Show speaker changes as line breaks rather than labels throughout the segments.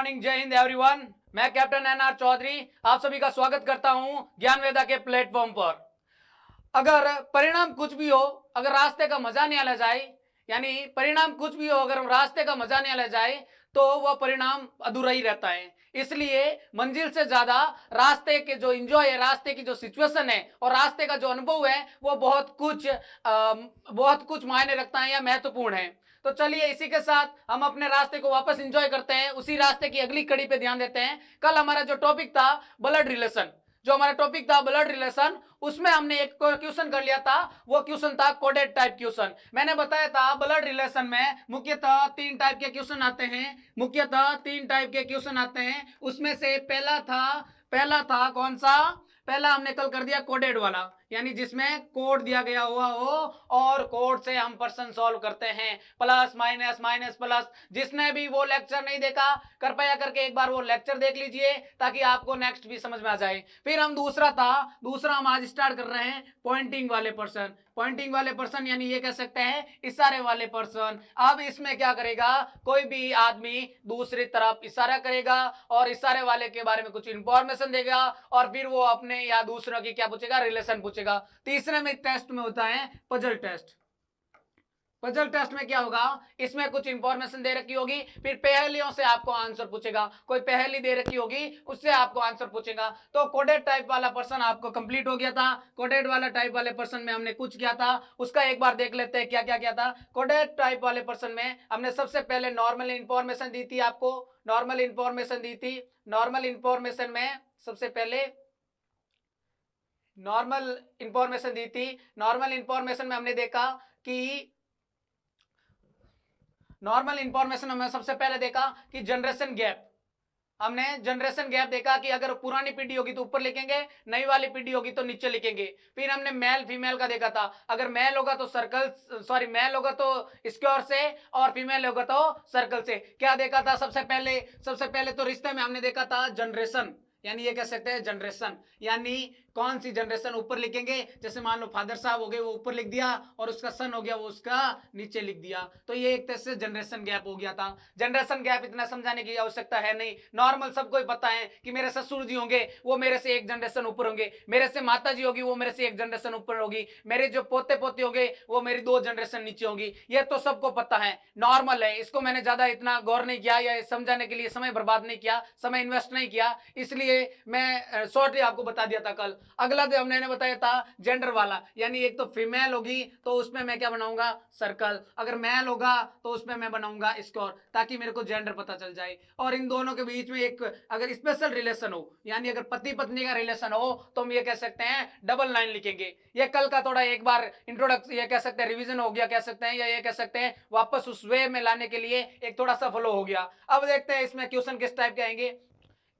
Morning, जय Hind everyone. मैं captain NR Chaudhary आप सभी का स्वागत करता हूं ज्ञान वेदा के प्लेटफॉर्म पर। अगर परिणाम कुछ भी हो, अगर रास्ते का मजा नहीं आला जाए, यानी परिणाम कुछ भी हो अगर रास्ते का मजा नहीं आला जाए तो वह परिणाम अधूरा ही रहता है। इसलिए मंजिल से ज्यादा रास्ते के जो एंजॉय है, रास्ते की जो सिचुएशन है और रास्ते का जो अनुभव है वो बहुत कुछ मायने रखता है या महत्वपूर्ण है। तो चलिए इसी के साथ हम अपने रास्ते को वापस एंजॉय करते हैं, उसी रास्ते की अगली कड़ी पे ध्यान देते हैं। कल हमारा जो टॉपिक था ब्लड रिलेशन, उसमें हमने एक क्वेश्चन कर लिया था। वो क्वेश्चन था कोडेड टाइप क्वेश्चन। मैंने बताया था ब्लड रिलेशन में मुख्यतः तीन टाइप के क्वेश्चन आते हैं। उसमें से पहला था कौन सा? पहला हमने कल कर दिया कोडेड वाला, यानी जिसमें कोड दिया गया हुआ हो और कोड से हम प्रश्न सॉल्व करते हैं, प्लस माइनस माइनस प्लस। जिसने भी वो लेक्चर नहीं देखा कृपया करके एक बार वो लेक्चर देख लीजिए ताकि आपको नेक्स्ट भी समझ में आ जाए। फिर हम दूसरा हम आज स्टार्ट कर रहे हैं पॉइंटिंग वाले पर्सन यानी ये कह सकते हैं इशारे वाले पर्सन। अब इसमें क्या करेगा, कोई भी आदमी दूसरी तरफ इशारा करेगा और इशारे वाले के बारे में कुछ इंफॉर्मेशन देगा और फिर वो अपने या दूसरों की क्या पूछेगा, रिलेशन पूछेगा। तीसरे में टेस्ट में होता है पजल टेस्ट में क्या होगा, इसमें कुछ इंफॉर्मेशन दे रखी होगी, फिर पहेलियों से आपको आंसर पूछेगा। कोई पहेली दे रखी होगी उससे आपको आंसर पूछेगा। तो कोडेड टाइप वाला पर्सन आपको कंप्लीट हो गया था। कोडेड वाला टाइप वाले पर्सन में हमने कुछ किया था, उसका एक बार देख लेते हैं क्या क्या किया था। कोडेड टाइप वाले पर्सन में हमने सबसे पहले नॉर्मल इंफॉर्मेशन दी थी आपको। नॉर्मल इंफॉर्मेशन में सबसे पहले नॉर्मल इंफॉर्मेशन दी थी। नॉर्मल इंफॉर्मेशन में हमने देखा कि नॉर्मल इंफॉर्मेशन में सबसे पहले देखा कि जनरेशन गैप। हमने जनरेशन गैप देखा कि अगर पुरानी पीढ़ी होगी तो ऊपर लिखेंगे, नई वाली पीढ़ी होगी तो नीचे लिखेंगे। फिर हमने मेल फीमेल का देखा था, अगर मेल होगा तो मेल होगा तो स्क्वायर से और फीमेल होगा तो सर्कल से। क्या देखा था सबसे पहले तो रिश्ते में हमने देखा था जनरेशन, यानी ये कह सकते हैं जनरेशन, यानी कौन सी जनरेशन ऊपर लिखेंगे। जैसे मान लो फादर साहब हो गए वो ऊपर लिख दिया और उसका सन हो गया वो उसका नीचे लिख दिया, तो ये एक तरह से जनरेशन गैप हो गया था। जनरेशन गैप इतना समझाने की आवश्यकता है नहीं, नॉर्मल सबको ही पता है कि मेरे ससुर जी होंगे वो मेरे से एक जनरेशन ऊपर होंगे, मेरे से माता जी होगी वो मेरे से एक जनरेशन ऊपर होगी, मेरे जो पोते पोते होंगे वो मेरी 2 जनरेशन नीचे होगी। ये तो सबको पता है, नॉर्मल है। इसको मैंने ज्यादा इतना गौर नहीं किया या समझाने के लिए समय बर्बाद नहीं किया, समय इन्वेस्ट नहीं किया, इसलिए मैं शॉर्टली आपको बता दिया था कल। अगला जो हमने बताया था जेंडर वाला, यानी एक तो फीमेल होगी तो उसमें मैं क्या बनाऊंगा, सर्कल। अगर मेल होगा तो उसमें मैं बनाऊंगा स्क्वायर, ताकि मेरे को जेंडर पता चल जाए। और इन दोनों के बीच में एक अगर स्पेशल रिलेशन हो, यानी अगर पति पत्नी का रिलेशन हो तो हम ये कह सकते हैं डबल लाइन लिखेंगे। ये कल का थोड़ा एक बार इंट्रोडक्शन ये कह सकते हैं, रिवीजन हो गया कह सकते हैं, या ये कह सकते हैं वापस उस वे में लाने के लिए एक थोड़ा सा फ्लो हो गया। अब देखते हैं इसमें क्वेश्चन किस टाइप के आएंगे।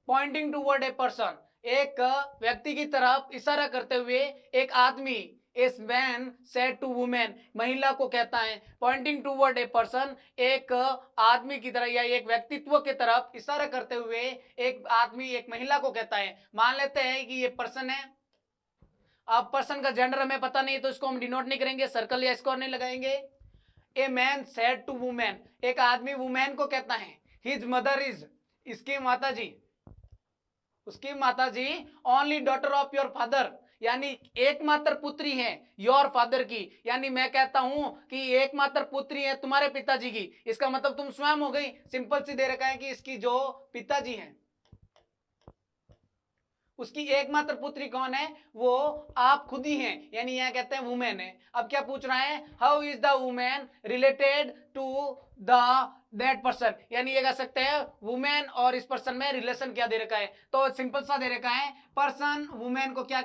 पॉइंटिंग टूवर्ड ए पर्सन, एक व्यक्ति की तरफ इशारा करते हुए एक आदमी, इस मैन सेड टू वुमेन, महिला को कहता है। पॉइंटिंग टूवर्ड ए पर्सन, एक आदमी की तरफ या एक व्यक्तित्व की तरफ इशारा करते हुए एक आदमी एक महिला को कहता है। मान लेते हैं कि ये पर्सन है। अब पर्सन का जेंडर हमें पता नहीं है तो इसको हम डिनोट नहीं करेंगे, सर्कल या स्क्वायर नहीं लगाएंगे। A man said to women, एक आदमी वुमेन को कहता है। हिज मदर इज, उसकी माताजी only daughter of your father, यानी एकमात्र पुत्री है योर फादर की, यानी मैं कहता हूं कि एकमात्र पुत्री है तुम्हारे पिताजी की। इसका मतलब तुम स्वयं हो गई। सिंपल सी दे रखा है कि इसकी जो पिताजी हैं उसकी एकमात्र पुत्री कौन है, वो आप खुद ही हैं, यानी यहां कहते हैं वुमेन है। अब क्या पूछ रहा है, how is the women related to the that person, यानी ये कह सकते हैं वुमेन और इस पर्सन में रिलेशन क्या दे रखा है। तो सिंपल सा दे रखा है पर्सन वुमेन को क्या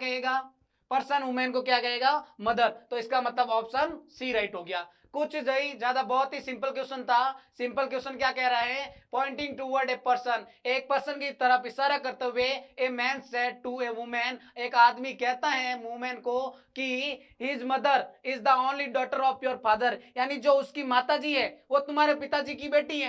कहेगा, मदर। तो इसका मतलब ऑप्शन सी राइट हो गया। कुछ ज्यादा बहुत ही सिंपल क्वेश्चन था। सिंपल क्वेश्चन क्या कह रहा है, पॉइंटिंग टूवर्ड ए पर्सन, एक पर्सन की तरफ इशारा करते हुए a man said to a women, एक आदमी कहता है वुमेन को कि his mother is the only daughter of your father, यानी जो उसकी माताजी है वो तुम्हारे पिताजी की बेटी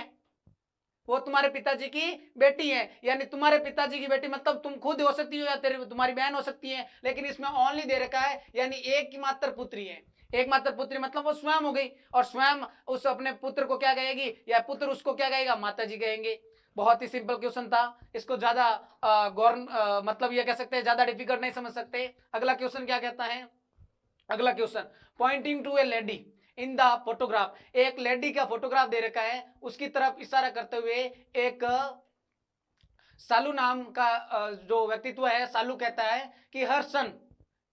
है, यानी तुम्हारे पिताजी की बेटी मतलब तुम खुद हो सकती हो या तुम्हारी बहन हो सकती है, लेकिन इसमें ओनली दे रखा है, यानी एक मात्र पुत्री है। एकमात्र पुत्री मतलब वो स्वयं हो गई और स्वयं उस अपने पुत्र को क्या कहेगी या पुत्र उसको क्या कहेगा, माताजी कहेंगे। बहुत ही सिंपल क्वेश्चन था, इसको ज्यादा मतलब ये कह सकते हैं ज्यादा डिफिकल्ट नहीं समझ सकते। अगला क्वेश्चन क्या कहता है, अगला question, pointing to a lady in the photograph, एक लेडी का फोटोग्राफ दे रखा है, उसकी तरफ इशारा करते हुए एक सालू नाम का जो व्यक्तित्व है, सालू कहता है कि हर सन,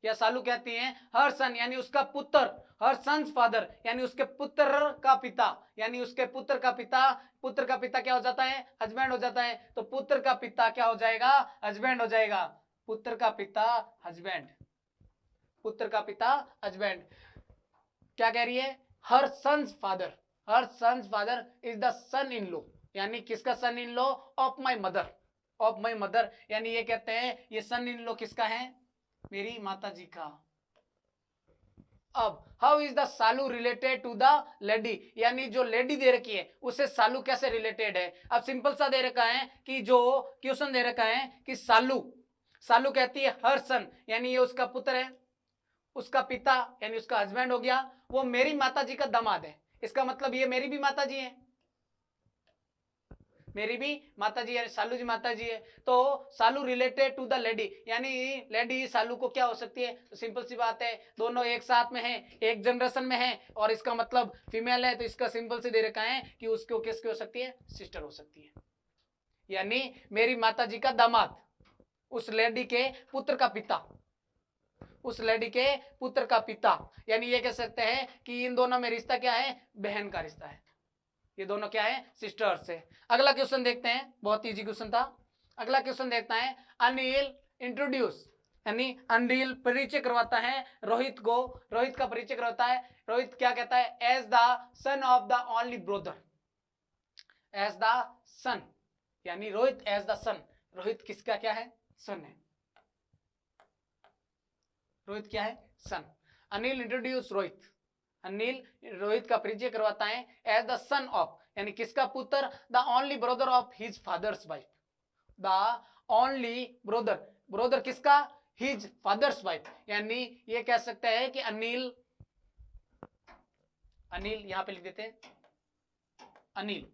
या सालू कहती हैं हर सन यानी उसका पुत्र, हर सन्स फादर यानी उसके पुत्र का पिता, यानी उसके पुत्र का पिता, पुत्र का पिता क्या हो जाता है, हस्बैंड हो जाता है, तो पुत्र का पिता क्या हो जाएगा, हस्बैंड हो जाएगा, पुत्र का पिता हस्बैंड, पुत्र का पिता हस्बैंड। क्या कह रही है, her son's father, her son's father is the son in law, यानी किसका son in law, of my mother, of my mother, यानी ये कहते हैं ये सन इन लॉ किसका है, मेरी माता जी का। अब हाउ इज द सालू रिलेटेड टू द लेडी, यानी जो लेडी दे रखी है उससे सालू कैसे रिलेटेड है। अब सिंपल सा दे रखा है कि जो क्वेश्चन दे रखा है कि सालू, सालू कहती है हर सन, यानी ये उसका पुत्र है, उसका पिता यानी उसका हस्बैंड हो गया, वो मेरी माता जी का दामाद है, इसका मतलब ये मेरी भी माता जी है, मेरी भी माता जी है, सालू जी माता जी है, तो सालू रिलेटेड टू द लेडी, यानी लेडी सालू को क्या हो सकती है, तो सिंपल सी बात है दोनों एक साथ में है, एक जनरेशन में है, और इसका मतलब फीमेल है, तो इसका सिंपल से दे रखा है कि उसको किसकी हो सकती है, सिस्टर हो सकती है, यानी मेरी माता जी का दामाद, उस लेडी के पुत्र का पिता, उस लेडी के पुत्र का पिता, यानी ये कह सकते हैं कि इन दोनों में रिश्ता क्या है, बहन का रिश्ता है, ये दोनों क्या है, सिस्टर्स है। अगला क्वेश्चन देखते हैं, बहुत इजी क्वेश्चन था। अगला क्वेश्चन देखता है, अनिल इंट्रोड्यूस, यानी अनिल परिचय करवाता है रोहित को, रोहित का परिचय करवाता है, रोहित क्या कहता है, as the son of the only brother, as the son, यानी Rohit as the son, Rohit किसका क्या है, सन है, रोहित क्या है, सन। अनिल इंट्रोड्यूस रोहित, अनिल रोहित का परिचय करवाता है एज द सन ऑफ, यानी किसका पुत्र, the only brother of his father's wife, the only brother, brother किसका, हिज फादर्स वाइफ, यानी ये कह सकते हैं कि अनिल, अनिल यहां पे लिख देते हैं, अनिल,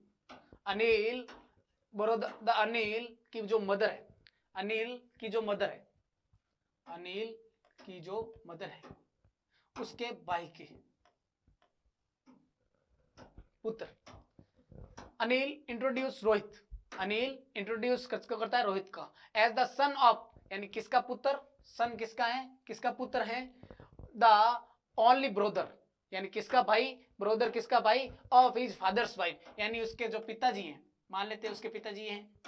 अनिल ब्रदर, द अनिल की जो मदर है, अनिल की जो मदर है, अनिल की जो मदर है उसके भाई के पुत्र, अनिल इंट्रोड्यूस रोहित, अनिल इंट्रोड्यूस किसको करता है, रोहित का, एज द सन ऑफ, यानी किसका पुत्र, सन किसका है, किसका पुत्र है, द ओनली ब्रदर, यानी किसका भाई, ब्रदर किसका भाई, ऑफ हिज फादर्स वाइफ, यानी उसके जो पिताजी हैं, मान लेते हैं उसके पिताजी हैं,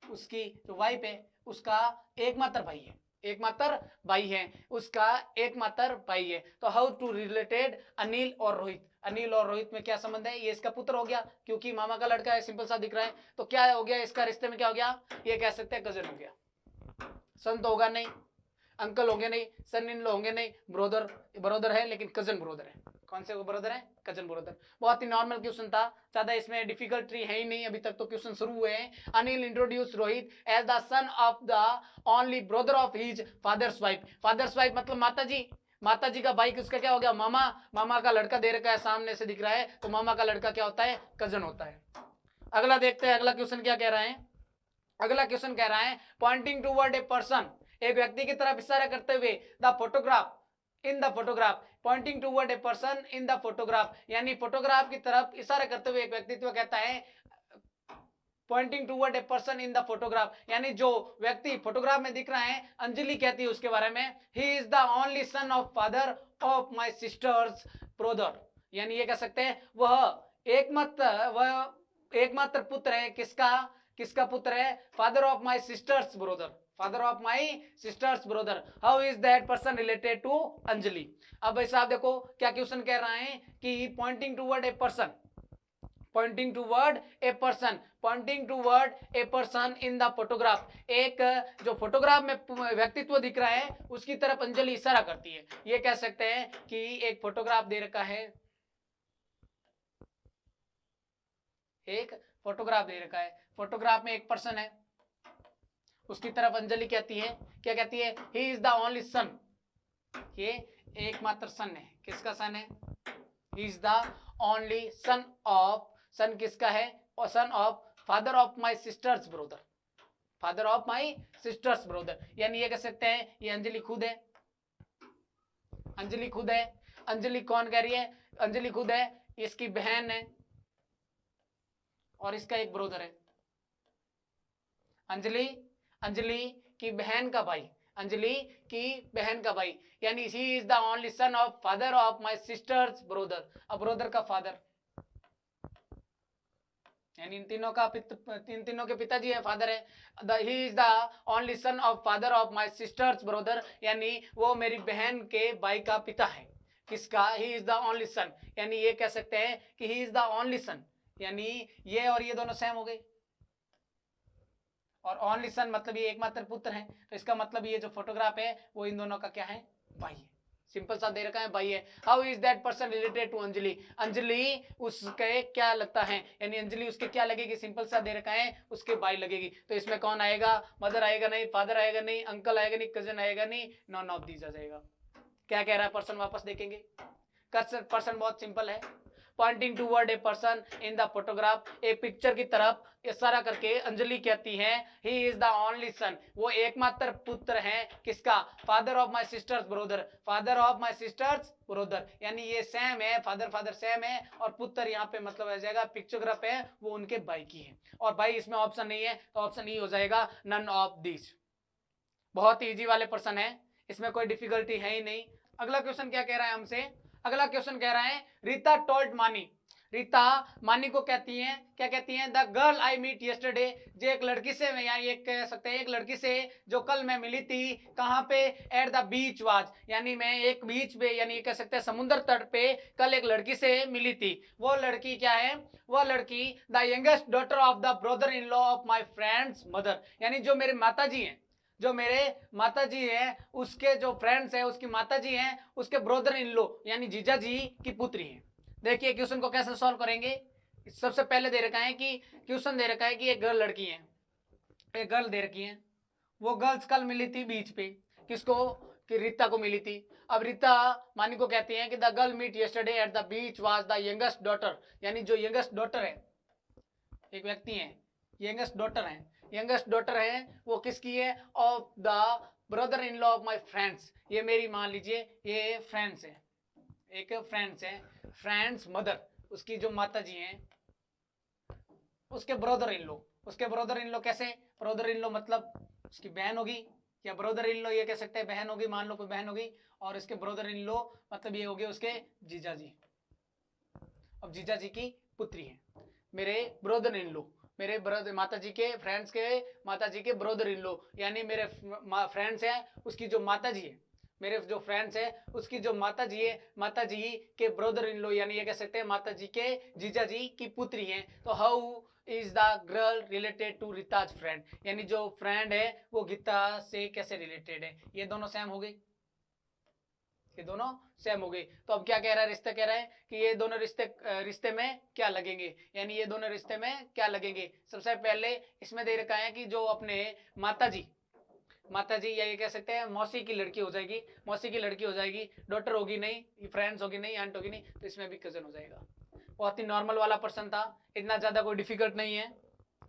उसकी जो वाइफ है उसका एकमात्र भाई है, एकमात्र भाई है, उसका एकमात्र भाई है। तो हाउ टू रिलेटेड अनिल और रोहित, अनिल और रोहित में क्या संबंध है, ये इसका पुत्र हो गया क्योंकि मामा का लड़का है, सिंपल सा दिख रहा है, तो क्या हो गया इसका रिश्ते में क्या हो गया, ये कह सकते हैं कजन हो गया, सन तो होगा नहीं, अंकल होंगे नहीं, सन इन लो होंगे नहीं, ब्रदर ब्रदर है लेकिन कजन ब्रदर है, कौन से वो ब्रदर है, कजन ब्रदर। बहुत ही नॉर्मल क्वेश्चन था, ज्यादा इसमें डिफिकल्टी है ही नहीं, अभी तक तो क्वेश्चन शुरू हुए हैं। Anil introduce Rohit as the son of the only brother of his father's wife, father's wife मतलब माता जी, माता जी का भाई किसका क्या हो गया, मामा, मामा का लड़का दे रखा है, सामने से दिख रहा है, तो मामा का लड़का क्या होता है, कजन होता है। अगला देखते हैं, अगला क्वेश्चन क्या कह रहा है, अगला क्वेश्चन कह रहा है, पॉइंटिंग टूवर्ड ए पर्सन, एक व्यक्ति की तरफ इशारा करते हुए, the photograph, in the photograph, pointing toward a person in the photograph, यानी फोटोग्राफ की तरफ इशारा करते हुए एक व्यक्तित्व कहता है, pointing toward a person in the photograph, यानी जो व्यक्ति फोटोग्राफ में दिख रहा है, अंजलि कहती है उसके बारे में, ही is the only son of father of my sister's brother, यानी ये कह सकते हैं वह एकमात्र पुत्र है, किसका, किसका पुत्र है, father of my sister's brother, father of my sister's brother. How is that person related to Anjali. अब भाई साहब देखो क्या क्वेश्चन कह रहा है कि pointing toward a person, pointing toward a person, pointing toward a person in the photograph, एक जो फोटोग्राफ में व्यक्तित्व दिख रहा है उसकी तरफ अंजलि इशारा करती है, ये कह सकते हैं कि एक फोटोग्राफ दे रखा है, एक फोटोग्राफ दे रखा है, फोटोग्राफ में एक पर्सन है, उसकी तरफ अंजलि कहती है, क्या कहती है, he is the only son, ये एकमात्र सन है, किसका सन है, he is the only son of, son किसका है, और son of father of my sister's brother, father of my sister's brother, यानी ये कह सकते हैं ये अंजलि खुद है, अंजलि खुद है। अंजलि कौन कह रही है? अंजलि खुद है, इसकी बहन है और इसका एक ब्रदर है। अंजलि, अंजलि की बहन का भाई, अंजलि की बहन का भाई, यानी ही is the only son of father of my sister's brother, अब ब्रदर का फादर, यानी इन तीनों के पिताजी है, फादर है। He is the only son of father of my sister's brother, यानी वो मेरी बहन के भाई का पिता है। किसका? ही इज द ओनली सन, यानी ये कह सकते हैं कि ही इज द ओनली सन, यानी ये और ये दोनों सेम हो गए। और ओनली सन मतलब ये एकमात्र पुत्र है, तो इसका मतलब ये जो फोटोग्राफ है वो इन दोनों का क्या है? भाई है। सिंपल सा दे रखा है, भाई है। How is that person related to Anjali? Anjali उसके क्या लगता है, यानी अंजलि उसके क्या लगेगी? सिंपल सा दे रखा है, उसके भाई लगेगी। तो इसमें कौन आएगा? मदर आएगा नहीं, फादर आएगा नहीं, अंकल आएगा नहीं, कजन आएगा नहीं, नॉन ऑफ दीज आ जाएगा। क्या कह रहा है पर्सन? वापस देखेंगे। पर्सन बहुत सिंपल है, pointing toward a person in the photograph, एक पिक्चर की तरफ इशारा करके अंजलि कहती है he is the only son, वो एकमात्र पुत्र है। किसका? Father of my sister's brother, father of my sister's brother, यानी ये सेम है, फादर फादर सेम है, और पुत्र यहाँ पे मतलब आ जाएगा पिक्चोग्राफ है वो उनके भाई की है, और भाई इसमें ऑप्शन नहीं है, तो ऑप्शन ई हो जाएगा, नन ऑफ दिस। बहुत इजी वाले पर्सन है, इसमें कोई डिफिकल्टी है ही नहीं। अगला क्वेश्चन क्या कह रहा है हमसे? अगला क्वेश्चन कह रहा है रीता टोल्ड मानी, रीता मानी को कहती हैं, क्या कहती हैं? The girl I meet yesterday, जो एक लड़की से, या ये कह सकते हैं एक लड़की से जो कल मैं मिली थी, कहाँ पे? एट द बीच वाज, यानी मैं एक बीच पे, यानी कह सकते हैं समुद्र तट पे कल एक लड़की से मिली थी। वो लड़की क्या है? वो लड़की the youngest daughter of the brother in law of my friends mother, यानी जो मेरे माता जी हैं, जो मेरे माता जी हैं उसके जो फ्रेंड्स हैं, उसकी माता जी हैं, उसके ब्रदर इन लो यानी जीजा जी की पुत्री हैं। देखिए क्वेश्चन को कैसे सॉल्व करेंगे। सबसे पहले दे रखा है कि क्वेश्चन दे रखा है कि एक गर्ल लड़की है, एक गर्ल दे रखी है, वो गर्ल्स कल मिली थी बीच पे, किसको? कि रीता को मिली थी। अब रीता मानी को कहती है कि the girl meet yesterday at the beach was the youngest daughter, यानी जो यंगेस्ट डॉटर है, एक व्यक्ति है यंगेस्ट डॉटर है, यंगेस्ट डॉटर है वो किसकी है? Of the brother in law of my friends, ये मेरी मान लीजिए ये फ्रेंड्स है, एक फ्रेंड्स है, फ्रेंड्स मदर, उसकी जो माता जी हैं उसके ब्रदर इन लॉ, उसके ब्रदर इन लॉ कैसे? ब्रदर इन लॉ मतलब उसकी बहन होगी, या ब्रदर इन लॉ ये कह सकते हैं बहन होगी, मान लो कोई बहन होगी, और इसके ब्रदर इन लॉ मतलब ये हो गए उसके जीजा जी। अब जीजा जी की पुत्री है, मेरे ब्रदर इन लॉ, मेरे ब्रदर माता जी के फ्रेंड्स के माता जी के ब्रदर इन लॉ, यानी मेरे फ्रेंड्स हैं उसकी जो माता जी है, मेरे जो फ्रेंड्स है उसकी जो माता जी है, माता जी के ब्रदर इन लॉ, यानी ये कह सकते हैं माता जी के जीजा जी की पुत्री हैं। तो how is the girl related to Rita's friend, यानी जो फ्रेंड है वो गीता से कैसे रिलेटेड है? ये दोनों सेम हो गए, ये दोनों सेम हो गई। तो अब क्या कह रहा है? रिश्ता कह रहा है कि ये दोनों रिश्ते में क्या लगेंगे, यानी ये दोनों रिश्ते में क्या लगेंगे। सबसे पहले इसमें दे रखा है कि जो अपने माता जी या ये कह सकते हैं मौसी की लड़की हो जाएगी, मौसी की लड़की हो जाएगी, डॉटर होगी नहीं, फ्रेंड्स होगी नहीं, आंट होगी नहीं, तो इसमें भी कजन हो जाएगा। बहुत ही नॉर्मल वाला पर्सन था, इतना ज्यादा कोई डिफिकल्ट नहीं है।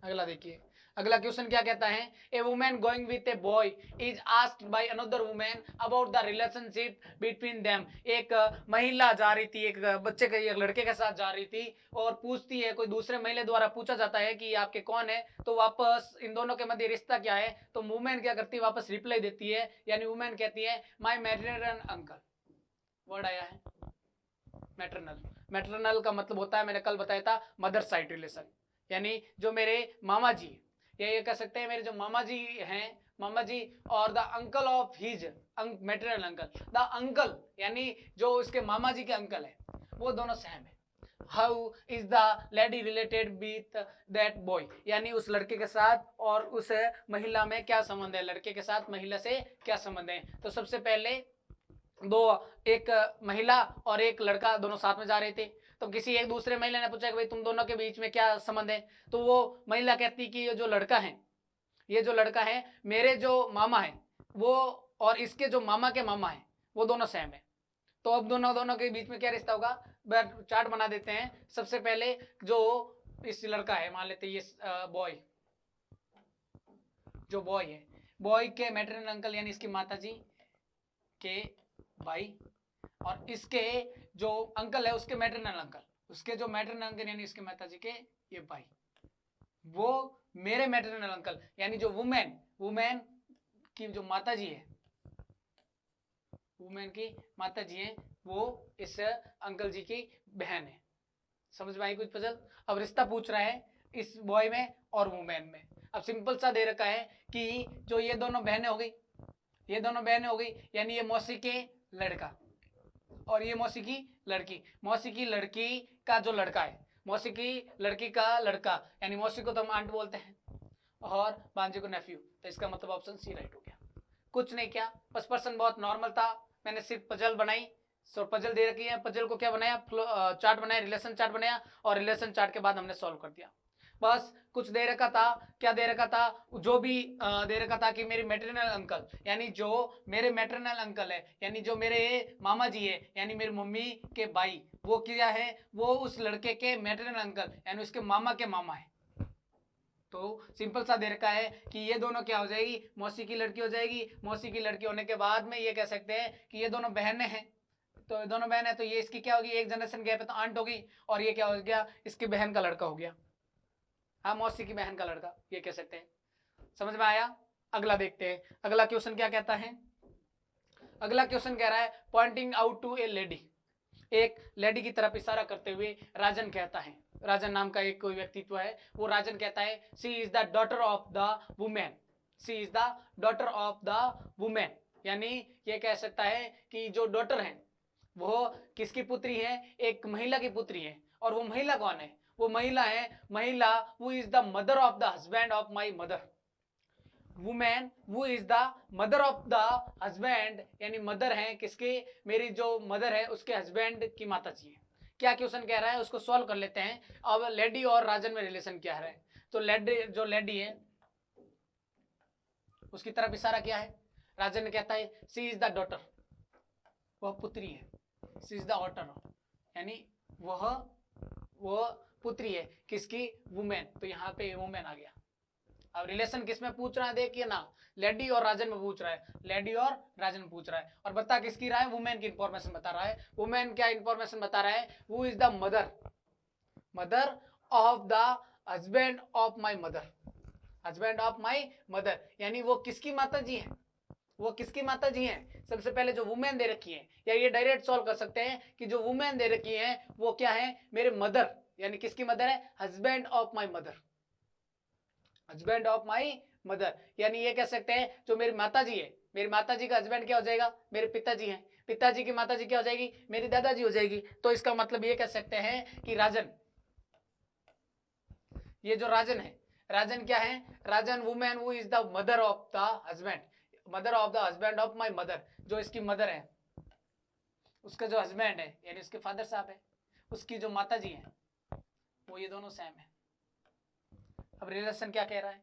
अगला देखिए, अगला क्वेश्चन क्या कहता है? A women going with a boy is asked by another women about the relationship between them, एक महिला जा रही थी, एक बच्चे के एक लड़के के साथ जा रही थी, और पूछती है, कोई दूसरे महिला द्वारा पूछा जाता है कि आपके कौन है, तो वापस इन दोनों के मध्य रिश्ता क्या है? तो वुमेन क्या करती है? वापस रिप्लाई देती है, यानी वुमेन कहती है माय मैटरनल अंकल, वर्ड आया है मैटरनल, मैटरनल का मतलब होता है, मैंने कल बताया था, मदर साइड रिलेशन, यानी जो मेरे मामा जी, ये कह सकते हैं मेरे जो मामा जी हैं, मामा जी और the uncle of his maternal uncle, the uncle यानी जो उसके मामा जी के अंकल है, वो दोनों सेम है। How is the lady related with that boy, यानी उस लड़के के साथ और उस महिला में क्या संबंध है, लड़के के साथ महिला से क्या संबंध है। तो सबसे पहले दो, एक महिला और एक लड़का दोनों साथ में जा रहे थे, तो किसी एक दूसरे महिला ने पूछा कि भाई तुम दोनों के बीच में क्या संबंध है, तो वो महिला कहती कि ये जो लड़का है, ये जो लड़का है मेरे जो मामा है वो, और इसके जो मामा के मामा है वो दोनों सेम है। तो अब दोनों के बीच में क्या रिश्ता होगा? चार्ट बना देते हैं। सबसे पहले जो इस लड़का है, मान लेते ये बॉय, जो बॉय है, बॉय के मैटरनल अंकल यानी इसकी माताजी के भाई, और इसके जो अंकल है उसके मैटरनल अंकल, उसके जो मैटरनल अंकल यानी इसके माताजी के ये भाई, वो मेरे मैटरनल अंकल यानी जो वुमेन की जो माताजी है, वुमेन की माताजी है, वो इस अंकल जी की बहन है। समझ में आई कुछ पजल? अब रिश्ता पूछ रहा है इस बॉय में और वुमेन में। अब सिंपल सा दे रखा है कि जो ये दोनों बहनें हो गई, ये दोनों बहनें हो गई, यानी ये मौसी के लड़का और ये मौसी की लड़की, मौसी की लड़की का जो लड़का है, मौसी की लड़की का लड़का, यानी मौसी को तो हम आंट बोलते हैं और भांजे को नेफ्यू, तो इसका मतलब ऑप्शन सी राइट हो गया। कुछ नहीं किया, बस पर्सन बहुत नॉर्मल था, मैंने सिर्फ पजल बनाई। सो पजल दे रखी है, पजल को क्या बनाया, चार्ट बनाया, रिलेशन चार्ट बनाया, और रिलेशन चार्ट के बाद हमने सॉल्व कर दिया। बस कुछ दे रखा था, क्या दे रखा था, जो भी दे रखा था कि मेरी मैटरनल अंकल, यानी जो मेरे मैटरनल अंकल है, यानी जो मेरे मामा जी है, यानी मेरी मम्मी के भाई, वो क्या है, वो उस लड़के के मैटरनल अंकल यानी उसके मामा के मामा है। तो सिंपल सा दे रखा है कि ये दोनों क्या हो जाएगी, मौसी की लड़की हो जाएगी। मौसी की लड़की होने के बाद में ये कह सकते हैं कि ये दोनों बहनें हैं, तो दोनों बहन है, तो ये इसकी क्या होगी, एक जनरेशन गैप है तो आंट होगी, और ये क्या हो गया, इसकी बहन का लड़का हो गया। हाँ, मौसी की बहन का लड़का ये कह सकते हैं। समझ में आया? अगला देखते हैं, अगला क्वेश्चन क्या कहता है। अगला क्वेश्चन कह रहा है pointing out to a lady, एक लेडी की तरफ इशारा करते हुए राजन कहता है, राजन नाम का एक कोई व्यक्तित्व है, वो राजन कहता है she is the daughter of the women, she is the daughter of the women, यानी ये कह सकता है कि जो डॉटर है वो किसकी पुत्री है, एक महिला की पुत्री है। और वो महिला कौन है, वो महिला है, महिला वो is the mother of the husband of my mother, women वो is the mother of the husband, यानी मदर है किसकी, मेरी जो मदर है उसके हस्बैंड की माता जी है। क्या क्वेश्चन कह रहा है उसको सॉल्व कर लेते हैं। अब लेडी और राजन में रिलेशन क्या है, तो लेडी, जो लेडी है उसकी तरफ इशारा किया है, राजन ने कहता है सी इज द डॉटर, वह पुत्री है, सी इज द डॉटर, यानी वो पुत्री है किसकी, वुमेन, तो यहाँ पे वुमेन आ गया। अब रिलेशन किस में पूछ रहा है, देखिए ना, लेडी और राजन में पूछ रहा है, लेडी और राजन में पूछ रहा है, और बता किसकी रहा है, वुमेन की इंफॉर्मेशन बता रहा है। वुमेन क्या इंफॉर्मेशन बता रहा है, वो is the mother, mother of the husband of my mother, husband of my mother, यानी वो किसकी माता जी है, वो किसकी माता जी हैं। सबसे पहले जो वुमेन दे रखी है, या ये डायरेक्ट सॉल्व कर सकते हैं कि जो वुमेन दे रखी है वो क्या है, मेरे मदर, यानी किसकी मदर है, husband of my mother, husband of my mother, यानी ये कह सकते हैं जो मेरी माता जी है, मेरी माता जी का हस्बैंड क्या हो जाएगा, मेरे पिताजी हैं, पिताजी की माता जी क्या हो जाएगी, मेरी दादाजी हो जाएगी। तो इसका मतलब ये कह सकते हैं कि राजन, ये जो राजन है, राजन क्या है, राजन वुमेन वो is the mother of the husband, mother of the husband of my mother, जो इसकी मदर है, उसका जो हस्बैंड है यानी उसके फादर साहब है, उसकी जो माता जी है वो ये दोनों सेम है। अब रिलेशन क्या कह रहा है,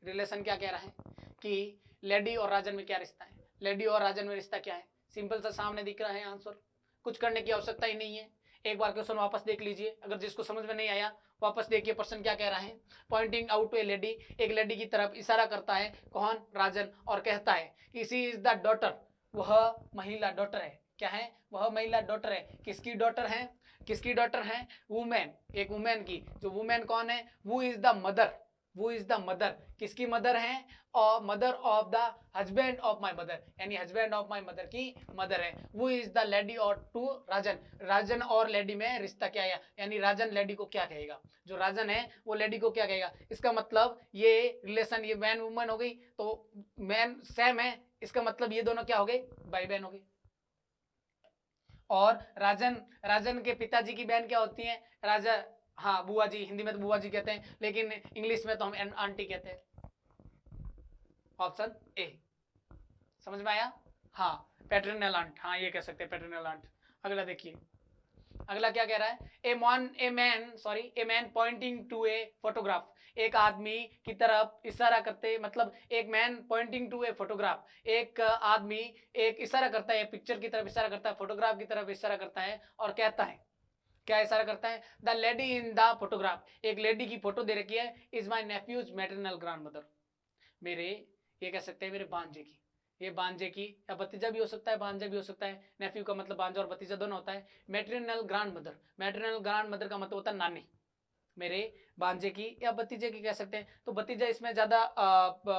रिलेशन क्या कह रहा है कि लेडी और राजन में क्या रिश्ता है, लेडी और राजन में रिश्ता क्या है, सिंपल सा सामने दिख रहा है आंसर, कुछ करने की आवश्यकता ही नहीं है। एक बार क्वेश्चन वापस देख लीजिए, अगर जिसको समझ में नहीं आया वापस देखिए पर्सन क्या कह रहा है। Pointing out to a lady, एक लेडी की तरफ इशारा करता है कौन, राजन, और कहता है कि सी इज द डॉटर, वह महिला डॉटर है, क्या है, वह महिला डॉटर है, किसकी डॉटर है, किसकी डॉटर है, वुमेन, एक वुमेन की, जो वुमेन कौन है, वो इज द मदर, वो इज द मदर, किसकी मदर है, और mother of the husband of my mother, यानी हस्बैंड ऑफ माई मदर की मदर है। वो इज द लेडी और टू राजन, राजन और लेडी में रिश्ता क्या है, यानी राजन लेडी को क्या कहेगा, जो राजन है वो लेडी को क्या कहेगा। इसका मतलब ये रिलेशन, ये मैन वुमन हो गई, तो मैन सेम है, इसका मतलब ये दोनों क्या हो गए, भाई बहन हो गए। और राजन, राजन के पिताजी की बहन क्या होती है, राजा, हाँ बुआ जी, हिंदी में तो बुआ जी कहते हैं, लेकिन इंग्लिश में तो हम आंटी कहते हैं। ऑप्शन ए, समझ में आया। हाँ, पैटर्नल आंट, हाँ ये कह सकते हैं पैटर्नल आंट। अगला देखिए, अगला क्या कह रहा है, a man pointing to a photograph, एक आदमी की तरफ इशारा करते, मतलब एक man pointing to a photograph, एक आदमी एक इशारा करता है, पिक्चर की तरफ इशारा करता है, फोटोग्राफ की तरफ इशारा करता है, और कहता है क्या इशारा करता है? The lady in the photograph, एक लेडी की फोटो दे रखी है, is my nephew's maternal grand mother, मेरे, ये कह सकते हैं मेरे भांजे की, ये भांजे की, या भतीजा भी हो सकता है, भांजा भी हो सकता है, नेफ्यू का मतलब भांजा और भतीजा दोनों होता है। Maternal grand mother, maternal grand mother का मतलब होता है नानी, मेरे भांजे की या भतीजे की कह सकते हैं। तो भतीजा इसमें ज्यादा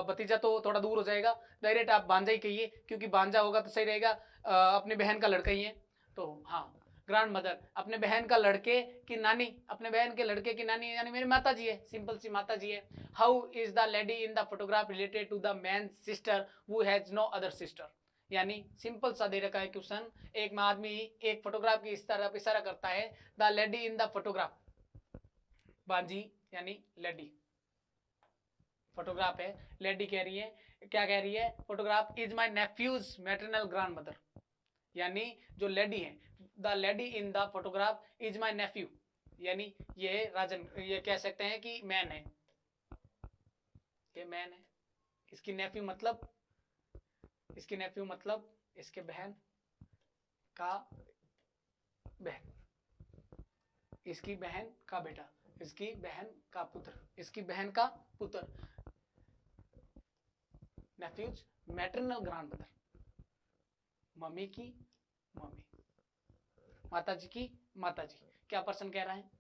भतीजा तो थोड़ा दूर हो जाएगा, डायरेक्ट आप भांजा ही कहिए, क्योंकि भांजा होगा तो सही रहेगा, अपने बहन का लड़का ही है। तो हाँ, ग्रैंड मदर अपने बहन का लड़के की नानी, अपने बहन के लड़के की नानी यानी मेरी माता जी है, सिंपल सी माता जी है। How is the lady in the photograph related to the man sister who has no other sister, यानी सिंपल सा दे रखा है क्वेश्चन, एक आदमी एक फोटोग्राफ की इस तरफ इशारा करता है, the lady in the photograph, बांजी यानी लेडी, फोटोग्राफ है, लेडी कह रही है, क्या कह रही है, photograph is my nephew's maternal grand mother, यानी जो लेडी है, the lady in the photograph is my nephew, यानी ये राजन, ये कह सकते हैं कि मैन है, ये मैन है, इसकी नेफ्यू मतलब, इसकी नेफ्यू मतलब इसके बहन का बहन, इसकी बहन का बेटा, इसकी बहन का पुत्र, इसकी बहन का पुत्र, nephews maternal grand mother, mummy की मम्मी, माता जी की माता जी। क्या पर्सन कह रहा है?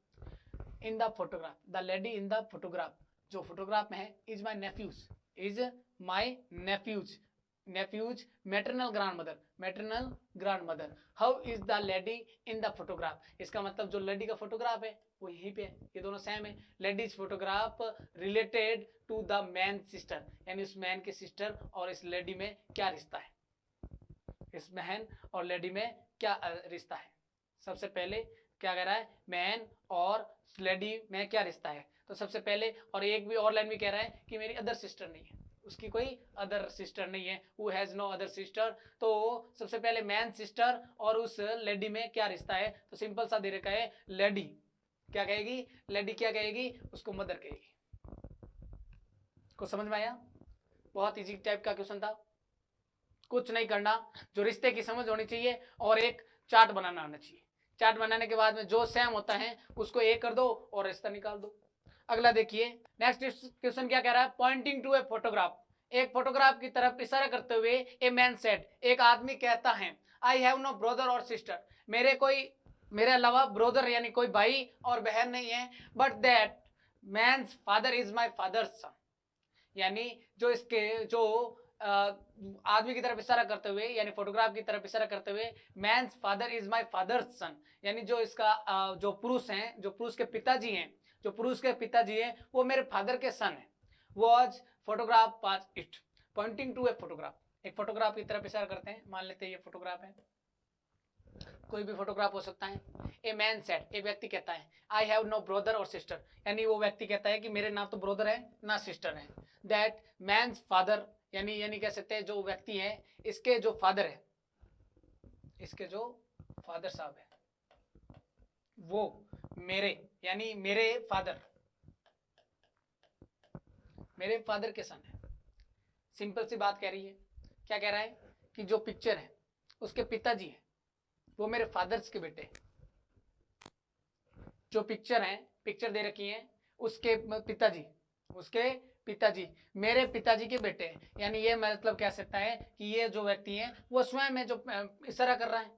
इन the photograph, the lady in the photograph, जो फोटोग्राफ में है, is my nephews, is my nephews, nephews maternal grand mother, maternal grand mother. How is the lady in the photograph, इसका मतलब जो लेडी का फोटोग्राफ है वो यहीं पे है, ये दोनों सेम है। Ladies photograph related to the man sister, यानी उस मैन के सिस्टर और इस लेडी में क्या रिश्ता है, इस बहन और लेडी में क्या रिश्ता है। सबसे पहले क्या कह रहा है, मैन और लेडी में क्या रिश्ता है, तो सबसे पहले, और एक भी और लाइन भी कह रहा है कि मेरी अदर सिस्टर नहीं है, उसकी कोई अदर सिस्टर नहीं है, who has no other sister. तो सबसे पहले मैन सिस्टर और उस लेडी में क्या रिश्ता है, तो सिंपल सा दे रखा है, लेडी क्या कहेगी, लेडी क्या कहेगी, उसको मदर कहेगी। को समझ में आया? बहुत इजी टाइप का क्वेश्चन था, कुछ नहीं करना, जो रिश्ते की समझ होनी चाहिए और एक चार्ट बनाना आना चाहिए, चार्ट बनाने के बाद में जो सेम होता है उसको एक कर दो और रिश्ता निकाल दो। अगला देखिए, नेक्स्ट क्वेश्चन क्या कह रहा है, पॉइंटिंग टू ए फोटोग्राफ, एक फोटोग्राफ की तरफ इशारा करते हुए, ए मैन सेड, एक आदमी कहता है, आई हैव नो ब्रदर और सिस्टर, मेरे अलावा ब्रदर यानी कोई भाई और बहन नहीं है, but that man's father is my father's son, यानी जो इसके जो आदमी की तरफ इशारा करते हुए, यानी फोटोग्राफ की तरफ इशारा करते हुए, man's father is my father's son, यानी जो इसका जो पुरुष हैं, जो पुरुष के पिताजी हैं, जो पुरुष के पिताजी हैं वो मेरे फादर के सन है। Was photograph pass it, pointing to a photograph, एक फोटोग्राफ की तरफ इशारा करते हैं, मान लेते हैं ये फोटोग्राफ है, कोई भी फोटोग्राफ हो सकता है। ए मैन सेड, एक व्यक्ति कहता है, आई हैव नो ब्रदर और सिस्टर, यानी वो व्यक्ति कहता है कि मेरे ना तो ब्रदर है ना सिस्टर है। दैट मैन्स फादर, यानी कह सकते हैं जो व्यक्ति है, इसके जो फादर है, इसके जो फादर साहब है, वो मेरे, यानी मेरे फादर के सन है। सिंपल सी बात कह रही है, क्या कह रहा है कि जो पिक्चर है उसके पिताजी है वो मेरे फादर्स के बेटे, जो पिक्चर है, पिक्चर दे रखी है, उसके पिताजी मेरे पिताजी के बेटे हैं, यानी ये मतलब कह सकता है कि ये जो व्यक्ति है वो स्वयं है जो इशारा कर रहा है।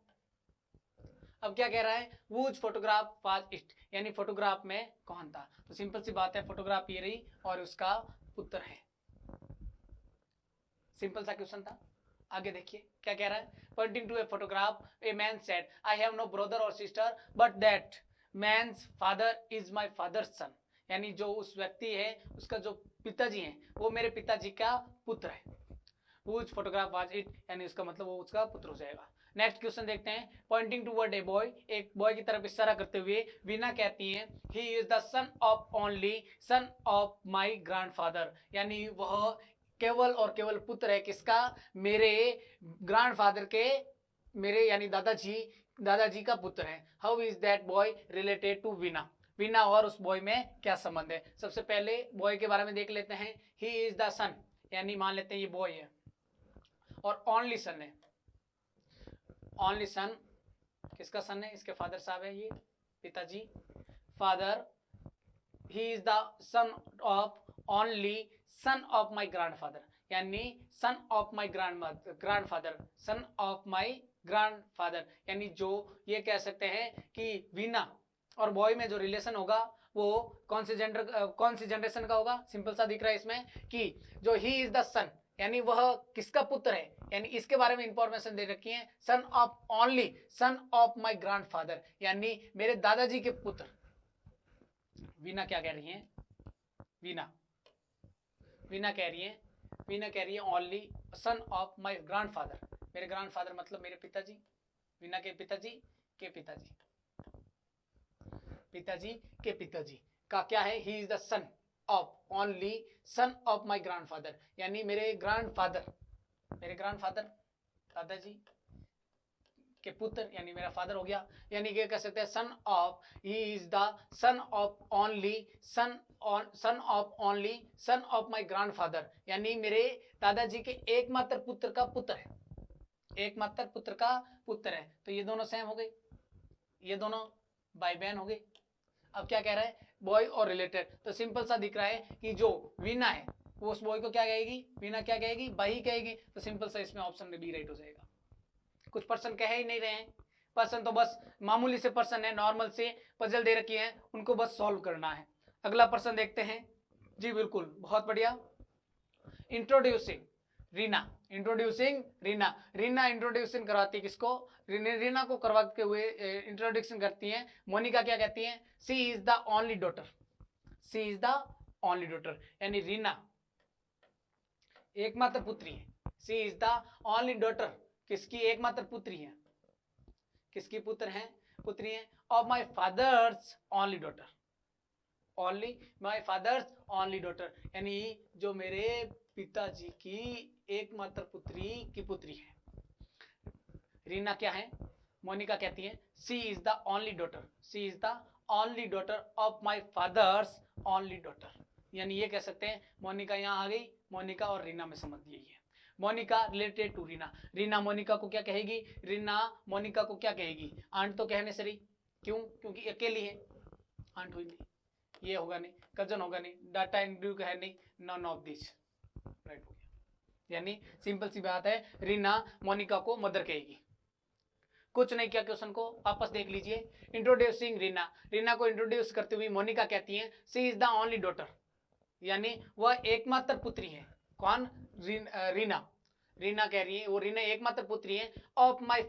अब क्या कह रहा है, वुच फोटोग्राफ वाज इट, यानी फोटोग्राफ में कौन था, तो सिंपल सी बात है, फोटोग्राफ ये रही और उसका पुत्र है। सिंपल सा क्वेश्चन था। आगे देखिए क्या कह रहा है, pointing to a photograph, a man said, I have no brother और sister, but that man's father is my father's son, यानी जो उस व्यक्ति है उसका जो पिताजी है वो मेरे पिताजी का पुत्र है। व्हिच फोटोग्राफ वाज इट, यानी उसका मतलब वो उसका पुत्र हो जाएगा। नेक्स्ट क्वेश्चन देखते हैं, पॉइंटिंग टूवर्ड ए बॉय, एक बॉय की तरफ इशारा करते हुए वीना कहती है, he is the son of only son of my grandfather, यानी वह केवल और केवल पुत्र है किसका, मेरे ग्रैंडफादर के, मेरे यानी दादाजी का पुत्र है। How is that boy related to Veena, Veena और उस बॉय में क्या संबंध है। सबसे पहले बॉय के बारे में देख लेते हैं, ही इज द सन, यानी मान लेते हैं ये बॉय है और ओनली सन है, ओनली सन किसका सन है, इसके फादर साहब है ये, पिताजी, father, he is the son of only son of my grandfather, यानी son of my grandfather, son of my grandfather, यानी जो ये कह सकते हैं कि वीना और बॉय में जो रिलेशन होगा वो कौन सी जनरेशन का होगा। सिंपल सा दिख रहा है इसमें कि जो ही इज द सन, यानी वह किसका पुत्र है, यानी इसके बारे में इंफॉर्मेशन दे रखी है, सन of only son of my grandfather, यानी मेरे दादाजी के पुत्र। वीना क्या कह रही है, वीना कह रही है only son of my grandfather, मेरे ग्रैंडफादर मतलब मेरे पिताजी, वीना के पिताजी के पिताजी का क्या है, he is the son of only son of my grandfather, यानी मेरे ग्रैंडफादर दादाजी के पुत्र, यानी मेरा फादर हो गया, यानी क्या कह सकते हैं son of, he is the son of only son of my grandfather, यानी मेरे दादाजी के एकमात्र पुत्र का पुत्र है, एकमात्र पुत्र का पुत्र है। तो ये दोनों सेम हो गए, ये दोनों भाई बहन हो गए। अब क्या कह रहा है, बॉय और रिलेटेड, तो सिंपल सा दिख रहा है कि जो वीना है वो उस बॉय को क्या कहेगी, वीना क्या कहेगी, भाई कहेगी, तो सिंपल सा इसमें ऑप्शन में बी राइट हो जाएगा। कुछ पर्सन कह ही नहीं रहे हैं, पर्सन तो बस मामूली से पर्सन है, नॉर्मल से पजल दे रखी है, उनको बस सॉल्व करना है। अगला पर्सन देखते हैं जी, बिल्कुल बहुत बढ़िया। इंट्रोड्यूसिंग रीना इंट्रोड्यूसिंग करवाती किसको, रीना को करवाते हुए इंट्रोडक्शन करती है। मोनिका क्या कहती है, she is the only daughter, यानी रीना एकमात्र पुत्री है, she is the only daughter, किसकी एकमात्र पुत्री है, किसकी पुत्री है, of my father's only daughter, यानी जो मेरे पिताजी की एकमात्र पुत्री की पुत्री है। रीना क्या है, मोनिका कहती है she is the only daughter of my father's only daughter, यानी ये कह सकते हैं मोनिका यहाँ आ गई, मोनिका और रीना में संबंध यही है। मोनिका रिलेटेड टू रीना मोनिका को क्या कहेगी, मोनिका को क्या कहेगी, आंट तो कहने से रही, क्यों, क्योंकि अकेली है, आंट हुई नहीं, ये होगा नहीं, कजन होगा नहीं, डाटा इंक्लूड है नहीं, नॉन ऑफ दिस, राइट हो गया। यानी सिंपल सी बात है, रीना मोनिका को मदर कहेगी। कुछ नहीं किया क्वेश्चन को वापस देख लीजिए। इंट्रोड्यूसिंग रीना को इंट्रोड्यूस करते हुए मोनिका कहती है she is the only daughter, यानी वह एकमात्र पुत्री है। कौन, रीना कह रही है वो रीना एकमात्र पुत्री है of my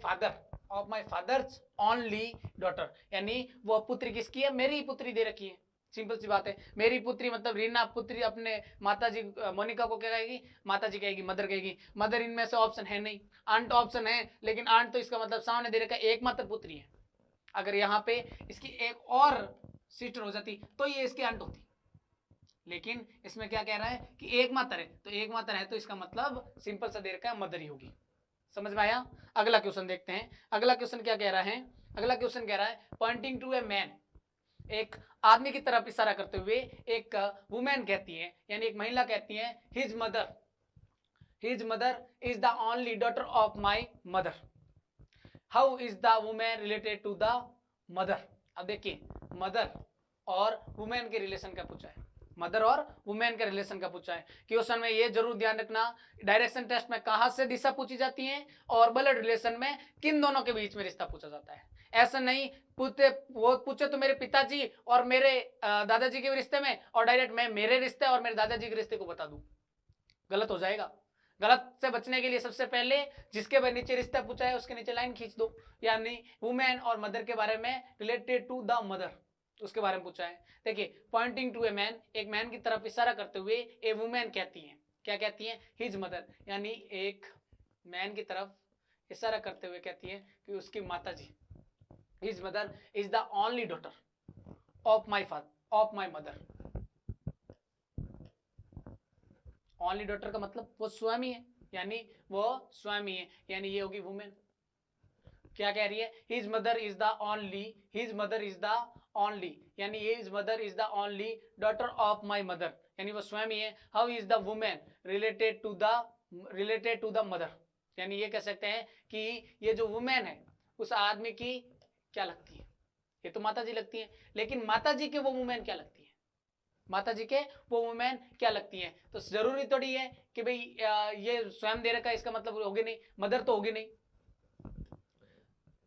father's only daughter, यानी वह पुत्री किसकी है, मेरी ही पुत्री दे रखी है। सिंपल सी बात है, मेरी पुत्री मतलब रीना पुत्री अपने माताजी मोनिका को क्या कहेगी, माताजी कहेगी, मदर कहेगी। मदर इनमें से ऑप्शन है नहीं, आंट ऑप्शन है, लेकिन आंट तो इसका मतलब सामने दे रखा है एकमात्र पुत्री है। अगर यहाँ पे इसकी एक और सिस्टर हो जाती तो ये इसकी आंट होती, लेकिन इसमें क्या कह रहा है कि एकमात्र है, तो एकमात्र है तो इसका मतलब सिंपल सा दे रखा है मदर ही होगी। समझ में आया। अगला क्वेश्चन देखते हैं। अगला क्वेश्चन क्या कह रहा है, अगला क्वेश्चन कह रहा है पॉइंटिंग टू ए मैन, एक आदमी की तरफ इशारा करते हुए एक वुमेन कहती है, यानी एक महिला कहती है his mother is the only daughter of my mother, how is the women related to the mother. अब देखिए मदर और वुमेन के रिलेशन का पूछा है, मदर और वुमेन के रिलेशन का पूछा है। क्वेश्चन में ये जरूर ध्यान रखना, डायरेक्शन टेस्ट में कहां से दिशा पूछी जाती है और ब्लड रिलेशन में किन दोनों के बीच में रिश्ता पूछा जाता है। ऐसा नहीं पूछे तो मेरे पिताजी और मेरे दादाजी के रिश्ते में, और डायरेक्ट मैं मेरे रिश्ते और मेरे दादाजी के रिश्ते को बता दूं, गलत हो जाएगा। गलत से बचने के लिए सबसे पहले जिसके नीचे रिश्ता पूछा है उसके नीचे लाइन खींच दो, यानी वुमेन और मदर के बारे में, रिलेटेड टू द मदर उसके बारे में पूछा है। देखिए पॉइंटिंग टू ए मैन, एक मैन की तरफ इशारा करते हुए ए वुमेन कहती है, क्या कहती है, हिज मदर, यानी एक मैन की तरफ इशारा करते हुए कहती है कि उसकी माताजी, his mother is the only daughter of my mother. Only daughter का मतलब वो स्वामी है, यानी वो स्वामी है, यानी ये होगी वुमेन। क्या कह रही है, his mother is the only, यानी his mother is the only daughter of my mother, यानी वो स्वामी है। How is the women related to the mother, यानी ये कह सकते हैं कि ये जो वुमेन है उस आदमी की क्या लगती है, ये तो माता जी लगती है, लेकिन माता जी के वो वुमेन क्या लगती है, माता जी के वो वुमेन क्या लगती है। तो जरूरी थोड़ी है कि भाई ये स्वयं दे रखा है, इसका मतलब होगी नहीं, मदर तो होगी नहीं।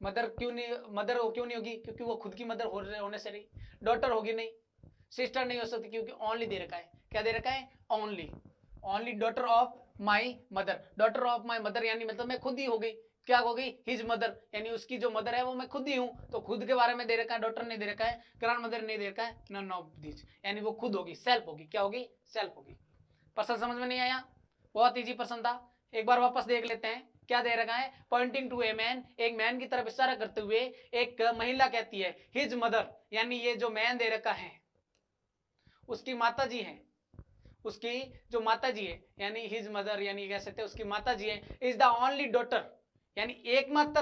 मदर क्यों नहीं, मदर वो क्यों नहीं होगी, क्योंकि वो खुद की मदर होने से नहीं। डॉटर होगी नहीं, सिस्टर नहीं हो सकती, क्योंकि ओनली दे रखा है। क्या दे रखा है, only, only daughter of my mother. Daughter of my mother यानी मतलब मैं खुद ही हो गई, क्या हो गई, हिज मदर, यानी उसकी जो मदर है वो मैं खुद ही हूं। तो खुद के बारे में दे रखा है, डॉटर नहीं दे रखा है, ग्रैंड मदर नहीं दे रखा है, नन ऑफ दिस, यानी वो खुद होगी, सेल्फ होगी। क्या होगी, सेल्फ होगी। पर्सन समझ में नहीं आया, बहुत इजी पर्सन था। एक बार वापस देख लेते हैं क्या दे रखा है, पॉइंटिंग टू ए मैन, एक मैन की तरफ इशारा करते हुए एक महिला कहती है हिज मदर, यानी ये जो मैन दे रखा है उसकी माता जी है, उसकी जो माता जी है, यानी हिज मदर, यानी कह सकते हैं उसकी माता जी है, इज द ओनली डॉटर, यानी एकमात्र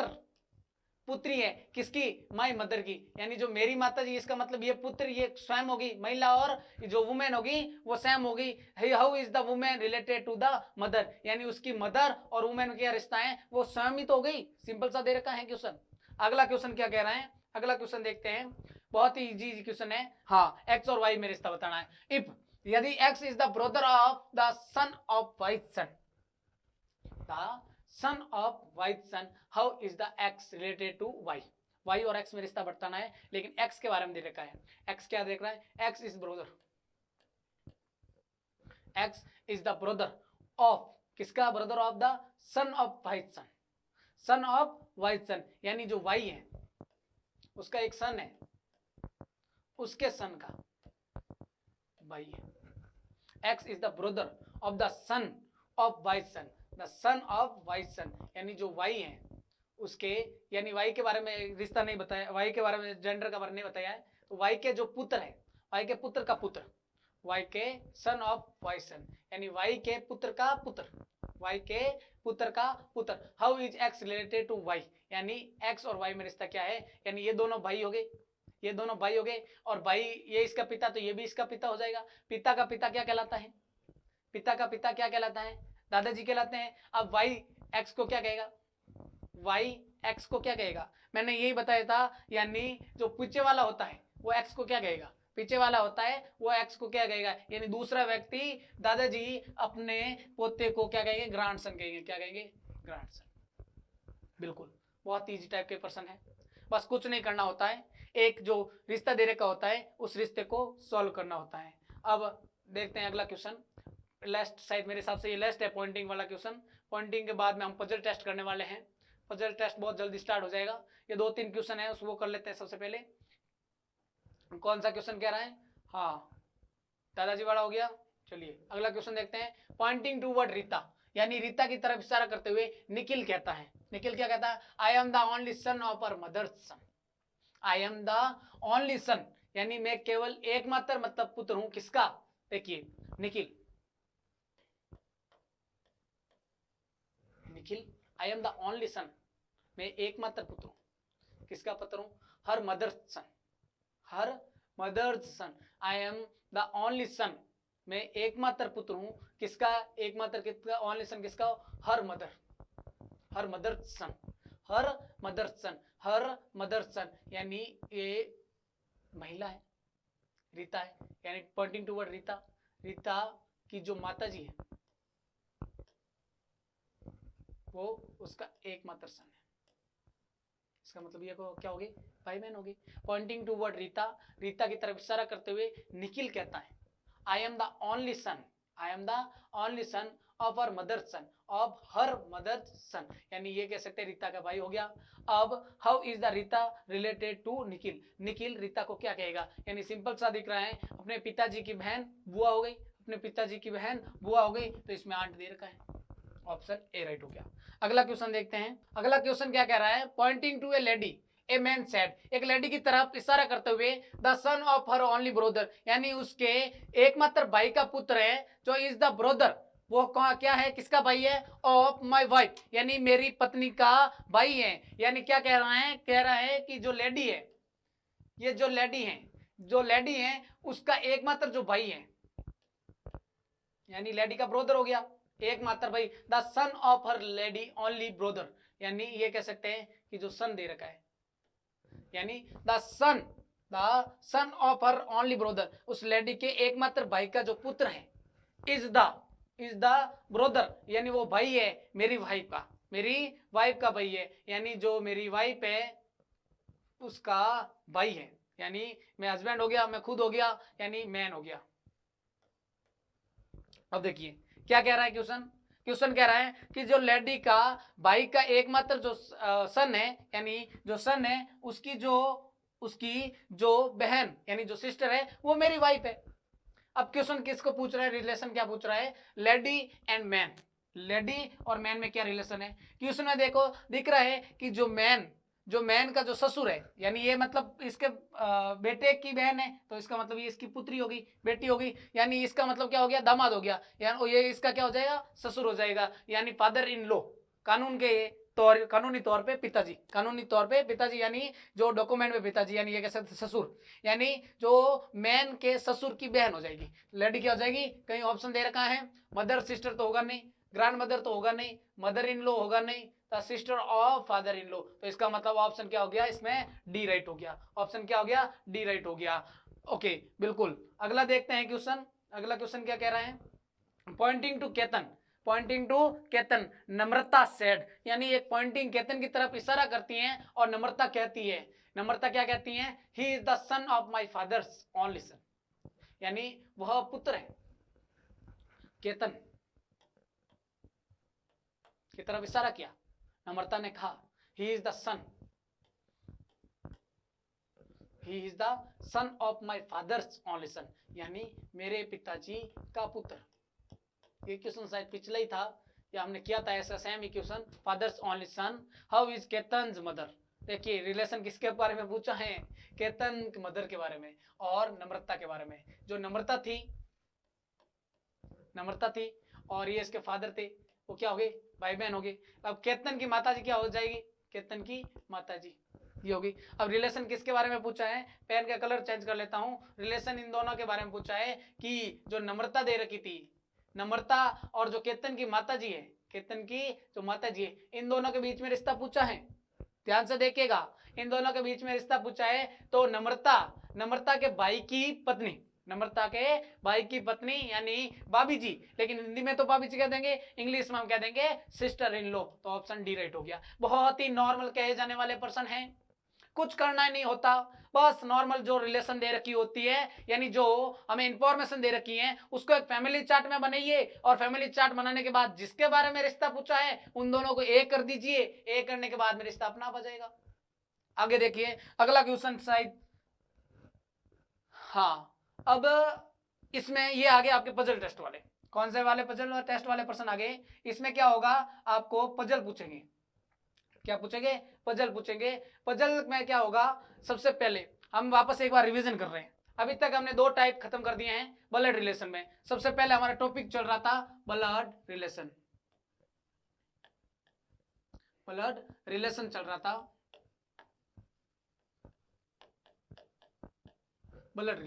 पुत्री है, किसकी, माई मदर की, यानी जो मेरी माता जी, इसका मतलब ये पुत्र ये स्वयं होगी, महिला, और जो वुमेन होगी वो स्वयं होगी। How is the women related to the mother, यानी उसकी मदर और वुमेन का क्या रिश्ता है, वो स्वयं ही तो हो गई। सिंपल सा दे रखा है क्वेश्चन। अगला क्वेश्चन क्या कह रहा है, अगला क्वेश्चन देखते हैं, बहुत ही इजी क्वेश्चन है। हाँ, एक्स और वाई में रिश्ता बताना है। इफ, यदि X is the brother of the son of Y's son, the son of Y's son, how is the X related to Y. Y और एक्स में रिश्ता बताना है, लेकिन एक्स के बारे में दे रखा है। एक्स क्या देख रहा है, X is brother, X is the brother of, किसका, brother of the son of Y's son, son of Y's son, यानी जो वाई है उसका एक सन है, उसके सन का वाई है। X is the brother of the son of Y's son, the son of Y's son, यानी जो वाई है उसके, यानी वाई के बारे में रिश्ता नहीं बताया, वाई के बारे में जेंडर का बारे नहीं बताया है। तो वाई के जो पुत्र है, वाई के पुत्र का पुत्र, वाई के सन ऑफ वाई सन, यानी वाई के पुत्र का पुत्र, वाई के पुत्र का पुत्र। How is X related to Y, यानी एक्स और वाई में रिश्ता क्या है, यानी ये दोनों भाई हो गए, ये दोनों भाई हो गए, और भाई ये इसका पिता तो ये भी इसका पिता हो जाएगा। पिता का पिता क्या कहलाता है, पिता का पिता क्या कहलाता है, दादाजी कहलाते हैं। अब वाई एक्स को क्या कहेगा, वाई एक्स को क्या कहेगा, मैंने यही बताया था, यानी जो पीछे वाला होता है वो एक्स को क्या कहेगा, पीछे वाला होता है वो एक्स को क्या कहेगा, यानी दूसरा व्यक्ति, दादाजी अपने पोते को क्या कहेंगे, ग्रैंडसन कहेंगे। क्या कहेंगे, ग्रैंडसन। बिल्कुल, बहुत इजी टाइप के पर्सन है, बस कुछ नहीं करना होता है, एक जो रिश्ता दे रखा होता है उस रिश्ते को सॉल्व करना होता है। अब देखते हैं अगला क्वेश्चन, लास्ट साइड मेरे हिसाब से ये लास्ट है पॉइंटिंग वाला क्वेश्चन। पॉइंटिंग के बाद में हम पजल टेस्ट करने वाले हैं, पजल टेस्ट बहुत जल्दी स्टार्ट हो जाएगा। ये 2-3 क्वेश्चन है उसको कर लेते हैं। सबसे पहले कौन सा क्वेश्चन कह रहा है, हाँ दादाजी वाला हो गया। चलिए अगला क्वेश्चन देखते हैं, पॉइंटिंग टू वर्ड रीता, यानी रीता की तरफ इशारा करते हुए निखिल कहता है, निखिल क्या कहता है, I am the only son of our mother's son, I am the only son, यानी मैं केवल एकमात्र मतलब पुत्र हूं, किसका, देखिए Nikhil, Nikhil I am the only son, मैं एकमात्र पुत्र हूं, किसका पुत्र हूं, her mother's son, her mother's son, I am the only son, मैं एकमात्र पुत्र हूं, किसका, एकमात्र, किसका, ओनली सन किसका, हर मदर, हर मदर सन, हर मदर सन, हर मदर सन, यानी ये महिला है, रीता है, यानी पॉइंटिंग टूवर्ड रीता, रीता की जो माता जी है वो उसका एकमात्र सन है, इसका मतलब ये क्या होगी, भाई बहन होगी। पॉइंटिंग टूवर्ड रीता, रीता की तरफ इशारा करते हुए निखिल कहता है, I am the only sun, I am the only son of her mother sun, of her mother सन, यानी ये कह सकते हैं रीता का भाई हो गया। अब how is the Rita related to Nikhil, Nikhil Rita को क्या कहेगा, यानी सिंपल सा दिख रहा है, अपने पिताजी की बहन बुआ हो गई, अपने पिताजी की बहन बुआ हो गई, तो इसमें आंट दे रखा है, ऑप्शन ए राइट हो गया। अगला क्वेश्चन देखते हैं, अगला क्वेश्चन क्या कह रहा है, pointing to a lady, a man said, एक लेडी की तरफ इशारा करते हुए the son of her only brother, यानी उसके एकमात्र भाई का पुत्र है, जो इज द ब्रदर, वो क्या है, किसका भाई है, ऑफ माई वाइफ, यानी मेरी पत्नी का भाई है। यानी क्या कह रहा है, कह रहा है कि जो लेडी है, ये जो लेडी है, जो लेडी है उसका एकमात्र जो भाई है, यानी लेडी का ब्रदर हो गया, एकमात्र भाई, the son of her lady only brother, यानी ये कह सकते हैं कि जो सन दे रखा है, यानी the son of her only brother, उस लेडी के एकमात्र भाई का जो पुत्र है, इज द ब्रदर, यानी वो भाई है मेरी वाइफ का भाई है, यानी जो मेरी वाइफ है उसका भाई है, यानी मैं हस्बैंड हो गया, मैं खुद हो गया, यानी मैन हो गया। अब देखिए क्या कह रहा है क्वेश्चन कह रहा है कि जो लेडी का भाई का एकमात्र जो सन है, यानी जो सन है उसकी जो बहन यानी जो सिस्टर है वो मेरी वाइफ है। अब क्वेश्चन किसको पूछ रहा है, रिलेशन क्या पूछ रहा है, लेडी एंड मैन, लेडी और मैन में क्या रिलेशन है। क्वेश्चन में देखो दिख रहा है कि जो मैन का जो ससुर है, यानी ये मतलब इसके बेटे की बहन है, तो इसका मतलब ये इसकी पुत्री होगी, बेटी होगी, यानी इसका मतलब क्या हो गया, दामाद हो गया, यानी ये इसका क्या हो जाएगा, ससुर हो जाएगा, यानी फादर इन लॉ, कानूनी तौर पे पिताजी, यानी जो डॉक्यूमेंट में पिताजी, यानी ये कैसे ससुर, यानी जो मैन के ससुर की बहन हो जाएगी। लेडी क्या हो जाएगी, कहीं ऑप्शन दे रखा है, मदर सिस्टर तो होगा नहीं, ग्रैंड मदर तो होगा नहीं, मदर इन लॉ होगा नहीं, sister of father in law, तो इसका मतलब ऑप्शन क्या हो गया, इसमें डी राइट हो गया, ऑप्शन क्या हो गया, डी राइट हो गया। ओके बिल्कुल। अगला देखते हैं क्वेश्चन, अगला क्वेश्चन क्या कह रहा है, pointing to Ketan Namrata said, यानी एक पॉइंटिंग केतन की तरफ इशारा करती हैं और नम्रता कहती है, नम्रता क्या कहती हैं, ही is the son of my father's only son, यानी वह पुत्र है, केतन की तरफ इशारा किया, नम्रता ने कहा ही is the son of my father's only son, यानी मेरे पिताजी का पुत्र। ये क्वेश्चन शायद पिछला ही था या हमने किया था ऐसा सेम ही question, father's only son, how is Ketan's mother. देखिए रिलेशन किसके बारे में पूछा है, केतन मदर के बारे में और नम्रता के बारे में। जो नम्रता थी और ये इसके फादर थे, वो क्या हो गए, भाई बहन हो गए। अब केतन की माता जी क्या हो जाएगी, केतन की माता जी ये होगी। अब रिलेशन किसके बारे में पूछा है, पेन का कलर चेंज कर लेता हूं, रिलेशन इन दोनों के बारे में पूछा है कि जो नम्रता दे रखी थी, नम्रता और जो केतन की माता जी है, केतन की जो माता जी है, इन दोनों के बीच में रिश्ता पूछा है, ध्यान से देखिएगा, इन दोनों के बीच में रिश्ता पूछा है। तो नम्रता के भाई की पत्नी, नम्रता के भाई की पत्नी यानी भाभी जी, लेकिन हिंदी में तो भाभी जी कह देंगे, इंग्लिश में हम कह देंगे सिस्टर इन लॉ, तो ऑप्शन डी राइट हो गया। बहुत ही नॉर्मल कहे जाने वाले पर्सन हैं, कुछ करना ही नहीं होता, बस नॉर्मल जो रिलेशन दे रखी होती है, यानी जो हमें इंफॉर्मेशन दे रखी है उसको एक फैमिली चार्ट में बनाइए, और फैमिली चार्ट बनाने के बाद जिसके बारे में रिश्ता पूछा है उन दोनों को एक कर दीजिए, एक करने के बाद में रिश्ता अपना आ जाएगा। आगे देखिए अगला क्वेश्चन शायद, हाँ अब इसमें ये आगे आपके पजल टेस्ट वाले, कौन से वाले पजल टेस्ट वाले पर्सन आगे, इसमें क्या होगा, आपको पजल पूछेंगे, क्या पूछेंगे, पजल पूछेंगे। पजल में क्या होगा, सबसे पहले हम वापस एक बार रिवीजन कर रहे हैं, अभी तक हमने 2 टाइप खत्म कर दिए हैं ब्लड रिलेशन में। सबसे पहले हमारा टॉपिक चल रहा था ब्लड रिलेशन चल रहा था, ब्लड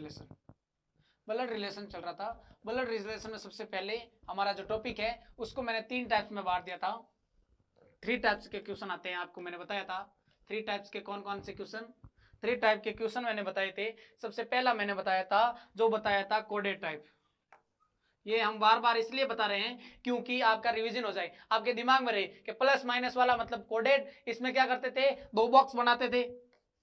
रिलेशन चल रहा था। ब्लड रिलेशन में सबसे पहले हमारा जो टॉपिक है उसको मैंने 3 टाइप्स में बांट दिया था, 3 टाइप्स के क्वेश्चन आते हैं, आपको मैंने बताया था 3 टाइप्स के कौन कौन से क्वेश्चन, 3 टाइप के क्वेश्चन मैंने बताए थे। सबसे पहला मैंने बताया था कोडेड टाइप। ये हम बार बार इसलिए बता रहे हैं क्योंकि आपका रिवीजन हो जाए, आपके दिमाग में रहे कि प्लस माइनस वाला मतलब कोडेड। इसमें क्या करते थे, 2 बॉक्स बनाते थे,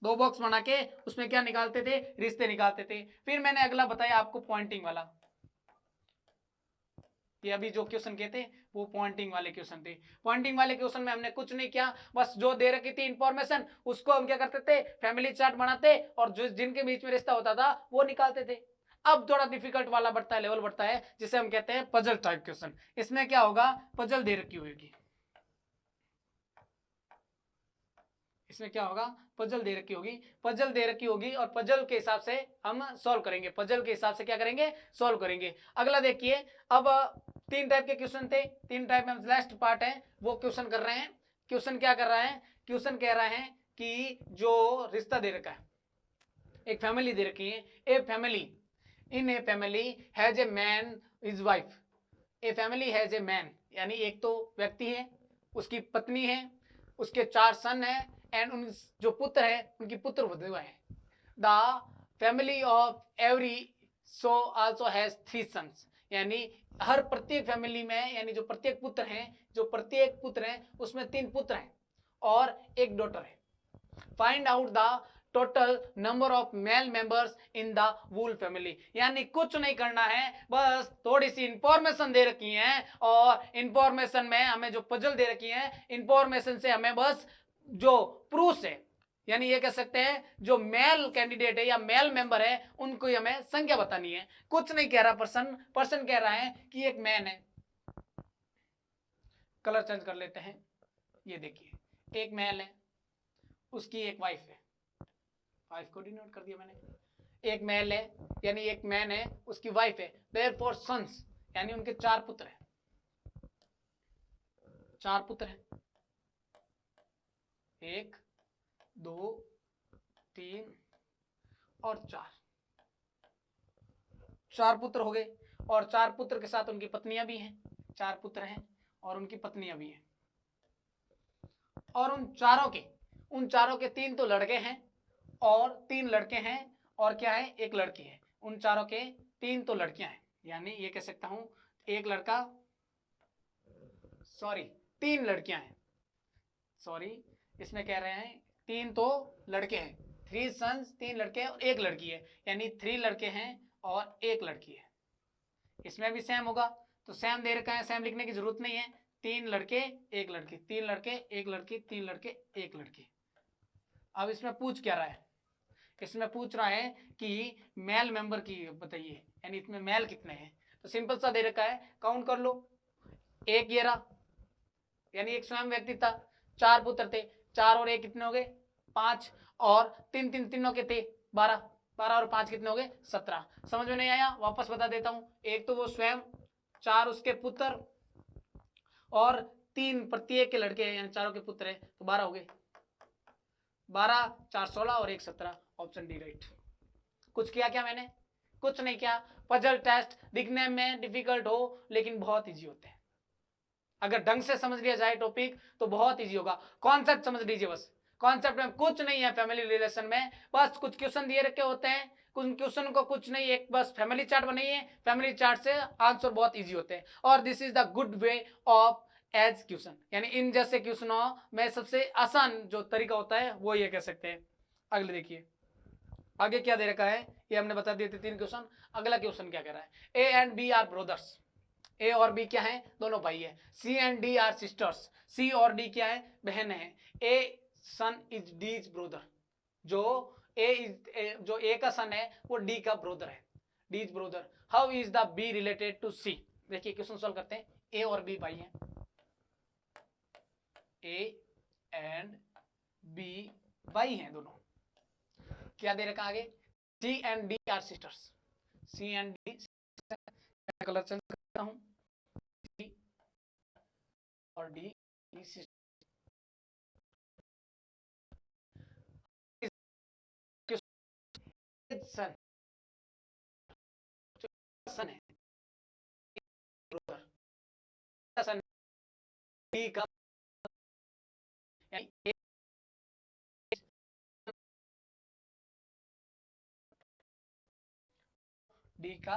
2 बॉक्स बना के उसमें क्या निकालते थे, रिश्ते निकालते थे। फिर मैंने अगला बताया आपको पॉइंटिंग वाला, ये अभी जो क्वेश्चन कहते वो पॉइंटिंग वाले क्वेश्चन थे। पॉइंटिंग वाले क्वेश्चन में हमने कुछ नहीं किया, बस जो दे रखी थी इंफॉर्मेशन उसको हम क्या करते थे, फैमिली चार्ट बनाते और जो जिनके बीच में रिश्ता होता था वो निकालते थे। अब थोड़ा डिफिकल्ट वाला बढ़ता है, लेवल बढ़ता है, जिसे हम कहते हैं पजल टाइप क्वेश्चन। इसमें क्या होगा, पजल दे रखी होगी, इसमें क्या होगा, पजल दे रखी होगी और पजल के हिसाब से हम सॉल्व करेंगे, पजल के हिसाब से क्या करेंगे, सॉल्व करेंगे। अगला देखिए, अब 3 टाइप के क्वेश्चन थे, 3 टाइप में लास्ट पार्ट है वो क्वेश्चन कर रहे हैं। क्वेश्चन क्या कर रहा है, क्वेश्चन कह रहा है कि जो रिश्ता दे रखा है, एक फैमिली दे रखी है, a family has a man is wife, a family has a man, यानी एक तो व्यक्ति है, उसकी पत्नी है, उसके 4 सन है एंड उन जो पुत्र है उनकी पुत्र विधवा है। The family of every so also has 3 sons, यानी हर प्रत्येक फैमिली में, यानी जो प्रत्येक पुत्र हैं उसमें 3 पुत्र हैं और एक डॉटर है। Find out the total number of male members in the wool family, यानी कुछ नहीं करना है, बस थोड़ी सी इंफॉर्मेशन दे रखी है और इंफॉर्मेशन में हमें जो पजल दे रखी है, इंफॉर्मेशन से हमें बस जो प्रूफ है, यानी ये कह सकते हैं जो मेल कैंडिडेट है या मेल मेंबर है उनको हमें संख्या बतानी है। कुछ नहीं कह रहा पर्सन कह रहा है कि एक मैन है। कलर चेंज कर लेते हैं। ये देखिए एक मेल है, उसकी एक वाइफ है, वाइफ को डिनोट कर दिया मैंने। एक मेल है यानी एक मैन है, उसकी वाइफ है, देयरफॉर सन्स यानी उनके 4 पुत्र हैं। 4 पुत्र हैं, 1 2 3 और 4 पुत्र हो गए। और 4 पुत्र के साथ उनकी पत्नियां भी हैं। 4 पुत्र हैं और उनकी पत्नियां भी हैं। और उन चारों के 3 तो लड़के हैं और 3 लड़के हैं और क्या है, एक लड़की है। उन चारों के 3 तो लड़कियां हैं, यानी ये कह सकता हूं एक लड़का, सॉरी 3 लड़कियां हैं, सॉरी इसमें कह रहे हैं 3 तो लड़के हैं, 3 सन्स, 3 लड़के और एक लड़की है, यानी 3 लड़के हैं और एक लड़की है। इसमें भी सेम होगा, तो सेम दे रखा है, सेम लिखने की जरूरत नहीं है। 3 लड़के एक लड़की, 3 लड़के एक लड़की, 3 लड़के एक लड़की। अब इसमें पूछ क्या रहा है, इसमें पूछ रहा है कि मेल मेंबर की बताइए, यानी इसमें मेल कितने हैं। तो सिंपल सा दे रखा है, काउंट कर लो। एक ये रहा, यानी एक स्वयं व्यक्ति था, 4 पुत्र थे, 4 और 1 कितने हो गए 5, और 3 तीनों के थे 12, 12 और 5 कितने हो गए 17। समझ में नहीं आया, वापस बता देता हूं। एक तो वो स्वयं, 4 उसके पुत्र और 3 प्रत्येक के लड़के हैं, यानी चारों के पुत्र हैं, तो 12 हो गए। 12 4 16 और 1 17, ऑप्शन डी राइट। कुछ किया क्या मैंने, कुछ नहीं किया। पजल टेस्ट दिखने में डिफिकल्ट हो लेकिन बहुत इजी होते हैं, अगर ढंग से समझ लिया जाए टॉपिक तो बहुत इजी होगा। कॉन्सेप्ट समझ लीजिए बस, कॉन्सेप्ट में कुछ नहीं है। फैमिली रिलेशन में बस कुछ क्वेश्चन दिए रखे होते हैं, कुछ क्वेश्चन को कुछ नहीं, एक बस फैमिली चार्ट बनाइए, फैमिली चार्ट से आंसर बहुत इजी होते हैं। और this is the good way of as question, यानी इन जैसे क्वेश्चनों में सबसे आसान जो तरीका होता है वो ये कह सकते हैं। अगले देखिए आगे क्या दे रखा है, ये हमने बता दिए थे 3 क्वेश्चन। अगला क्वेश्चन क्या कह रहा है, A and B are brothers, A और बी क्या है, दोनों भाई है। C and D are sisters, C और डी क्या है, बहन है। A son is D is brother, जो ए का सन है वो डी का ब्रदर है, D is brother. How is the B related to C. देखिए क्वेश्चन सॉल्व करते हैं। ए और बी भाई हैं, ए एंड बी भाई हैं दोनों। क्या दे रखा आगे, C and D are sisters, C and D, colour change करता हूं, सी और डी सन, सन है सन डी का, डी का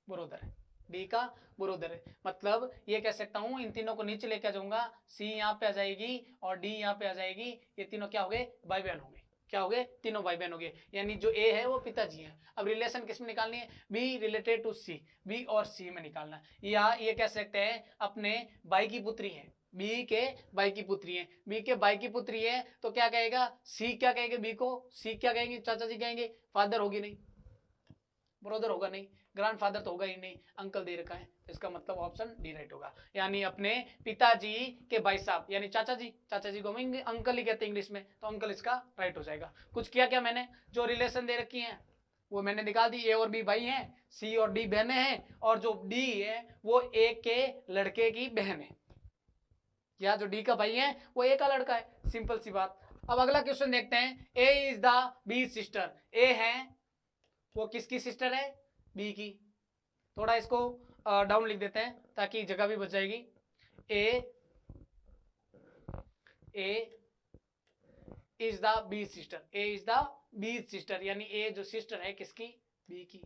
ब्रदर है, डी का ब्रदर है। मतलब ये कह सकता हूं इन तीनों को नीचे लेकर जाऊंगा, सी यहाँ पे आ जाएगी और डी यहाँ पे आ जाएगी, ये तीनों क्या हो गए, भाई बहन हो गए। क्या हो गए, तीनों भाई बहन हो गए। यानी जो ए है वो पिताजी है। अब रिलेशन किस में निकालनी है, B related to C, B और सी में निकालना है। या ये कह सकते हैं अपने भाई की पुत्री है, बी के भाई की पुत्री है, बी के भाई की पुत्री है, तो क्या कहेगा, सी क्या कहेंगे बी को, सी क्या कहेंगे, चाचा जी कहेंगे, फादर होगी नहीं, ब्रदर होगा नहीं, ग्रैंडफादर तो होगा ही नहीं, अंकल दे रखा है, इसका मतलब ऑप्शन डी राइट होगा। यानी अपने पिताजी के भाई साहब, यानी चाचा जी को हम अंकल ही कहते हैं इंग्लिश में, तो अंकल इसका राइट हो जाएगा। कुछ किया क्या मैंने, जो रिलेशन दे रखी है वो मैंने निकाल दी। ए और बी भाई हैं, सी और डी बहनें हैं, और जो डी है वो ए के लड़के की बहन है, या जो डी का भाई है वो ए का लड़का है, सिंपल सी बात। अब अगला क्वेश्चन देखते हैं। ए इज द बी सिस्टर, ए है वो किसकी सिस्टर है, बी की। थोड़ा इसको डाउन लिख देते हैं ताकि जगह भी बच जाएगी। A is the B sister, A is the B sister, यानी ए जो सिस्टर है किसकी, बी की।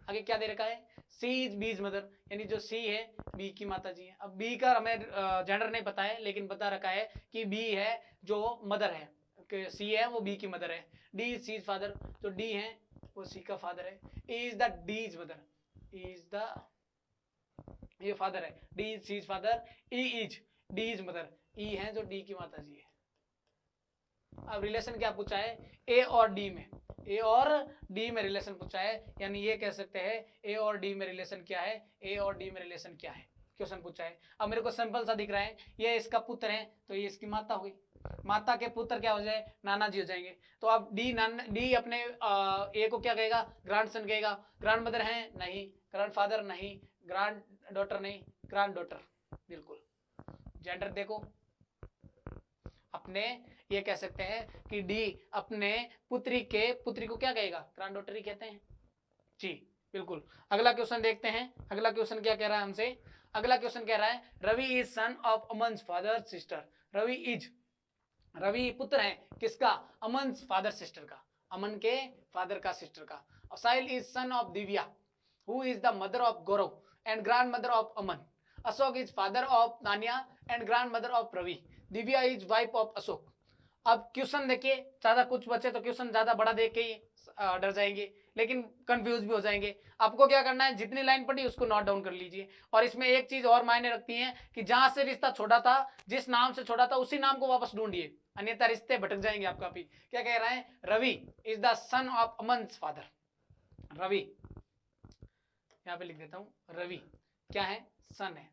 आगे क्या दे रखा है, सी इज बीज मदर, यानी जो सी है बी की माता जी है। अब बी का हमें जेंडर नहीं पता है, लेकिन बता रखा है कि बी है जो मदर है, सी है वो बी की मदर है। डी इज सी फादर, जो डी है वो सी का फादर है। E is the D is mother, is the ये फादर है, D is C father, E is D is mother, E है जो डी की माता जी है। अब रिलेशन क्या पूछा है, ए और डी में, ए और डी में रिलेशन पूछा है, यानी ये कह सकते हैं ए और डी में रिलेशन क्या है, ए और डी में रिलेशन क्या है, क्वेश्चन पूछा है। अब मेरे को सिंपल सा दिख रहा है, ये इसका पुत्र है तो ये इसकी माता हुई, माता के पुत्र क्या हो जाए, नाना जी हो जाएंगे। तो अब डी अपने ए को क्या कहेगा, ग्रैंड सन कहेगा। ग्रैंड मदर है नहीं, ग्रैंड फादर नहीं, ग्रैंड डॉटर नहीं, ग्रैंड डॉटर। बिल्कुल जेंडर देखो अपने, ये कह सकते हैं कि डी अपने पुत्री को क्या कहेगा, ग्रैंड डॉटर ही कहते हैं जी। बिल्कुल अगला क्वेश्चन देखते हैं, अगला क्वेश्चन क्या कह रहा है हमसे। अगला क्वेश्चन कह रहा है Ravi is son of Aman father sister. Ravi पुत्र है किसका, अमन फादर सिस्टर का, अमन के फादर का सिस्टर का। Sahil is son of Divya who is the mother of Gaurav and grandmother of Aman. Ashok is father of Tania and grandmother of Ravi. Divya is wife of Ashok. अब question देखिए, ज्यादा कुछ बचे तो क्वेश्चन ज्यादा बड़ा देख के ही डर जाएंगे, लेकिन कंफ्यूज भी हो जाएंगे। आपको क्या करना है, जितनी लाइन पढ़ी उसको नोट डाउन कर लीजिए। और इसमें एक चीज और मायने रखती है कि जहां से रिश्ता छोड़ा था, जिस नाम से छोड़ा था उसी नाम को वापस ढूंढिए, अन्यथा रिश्ते भटक जाएंगे आपका भी। क्या कह रहा है, Ravi is the son of Aman father. Ravi यहां पे लिख देता हूं, रवि क्या है, सन है,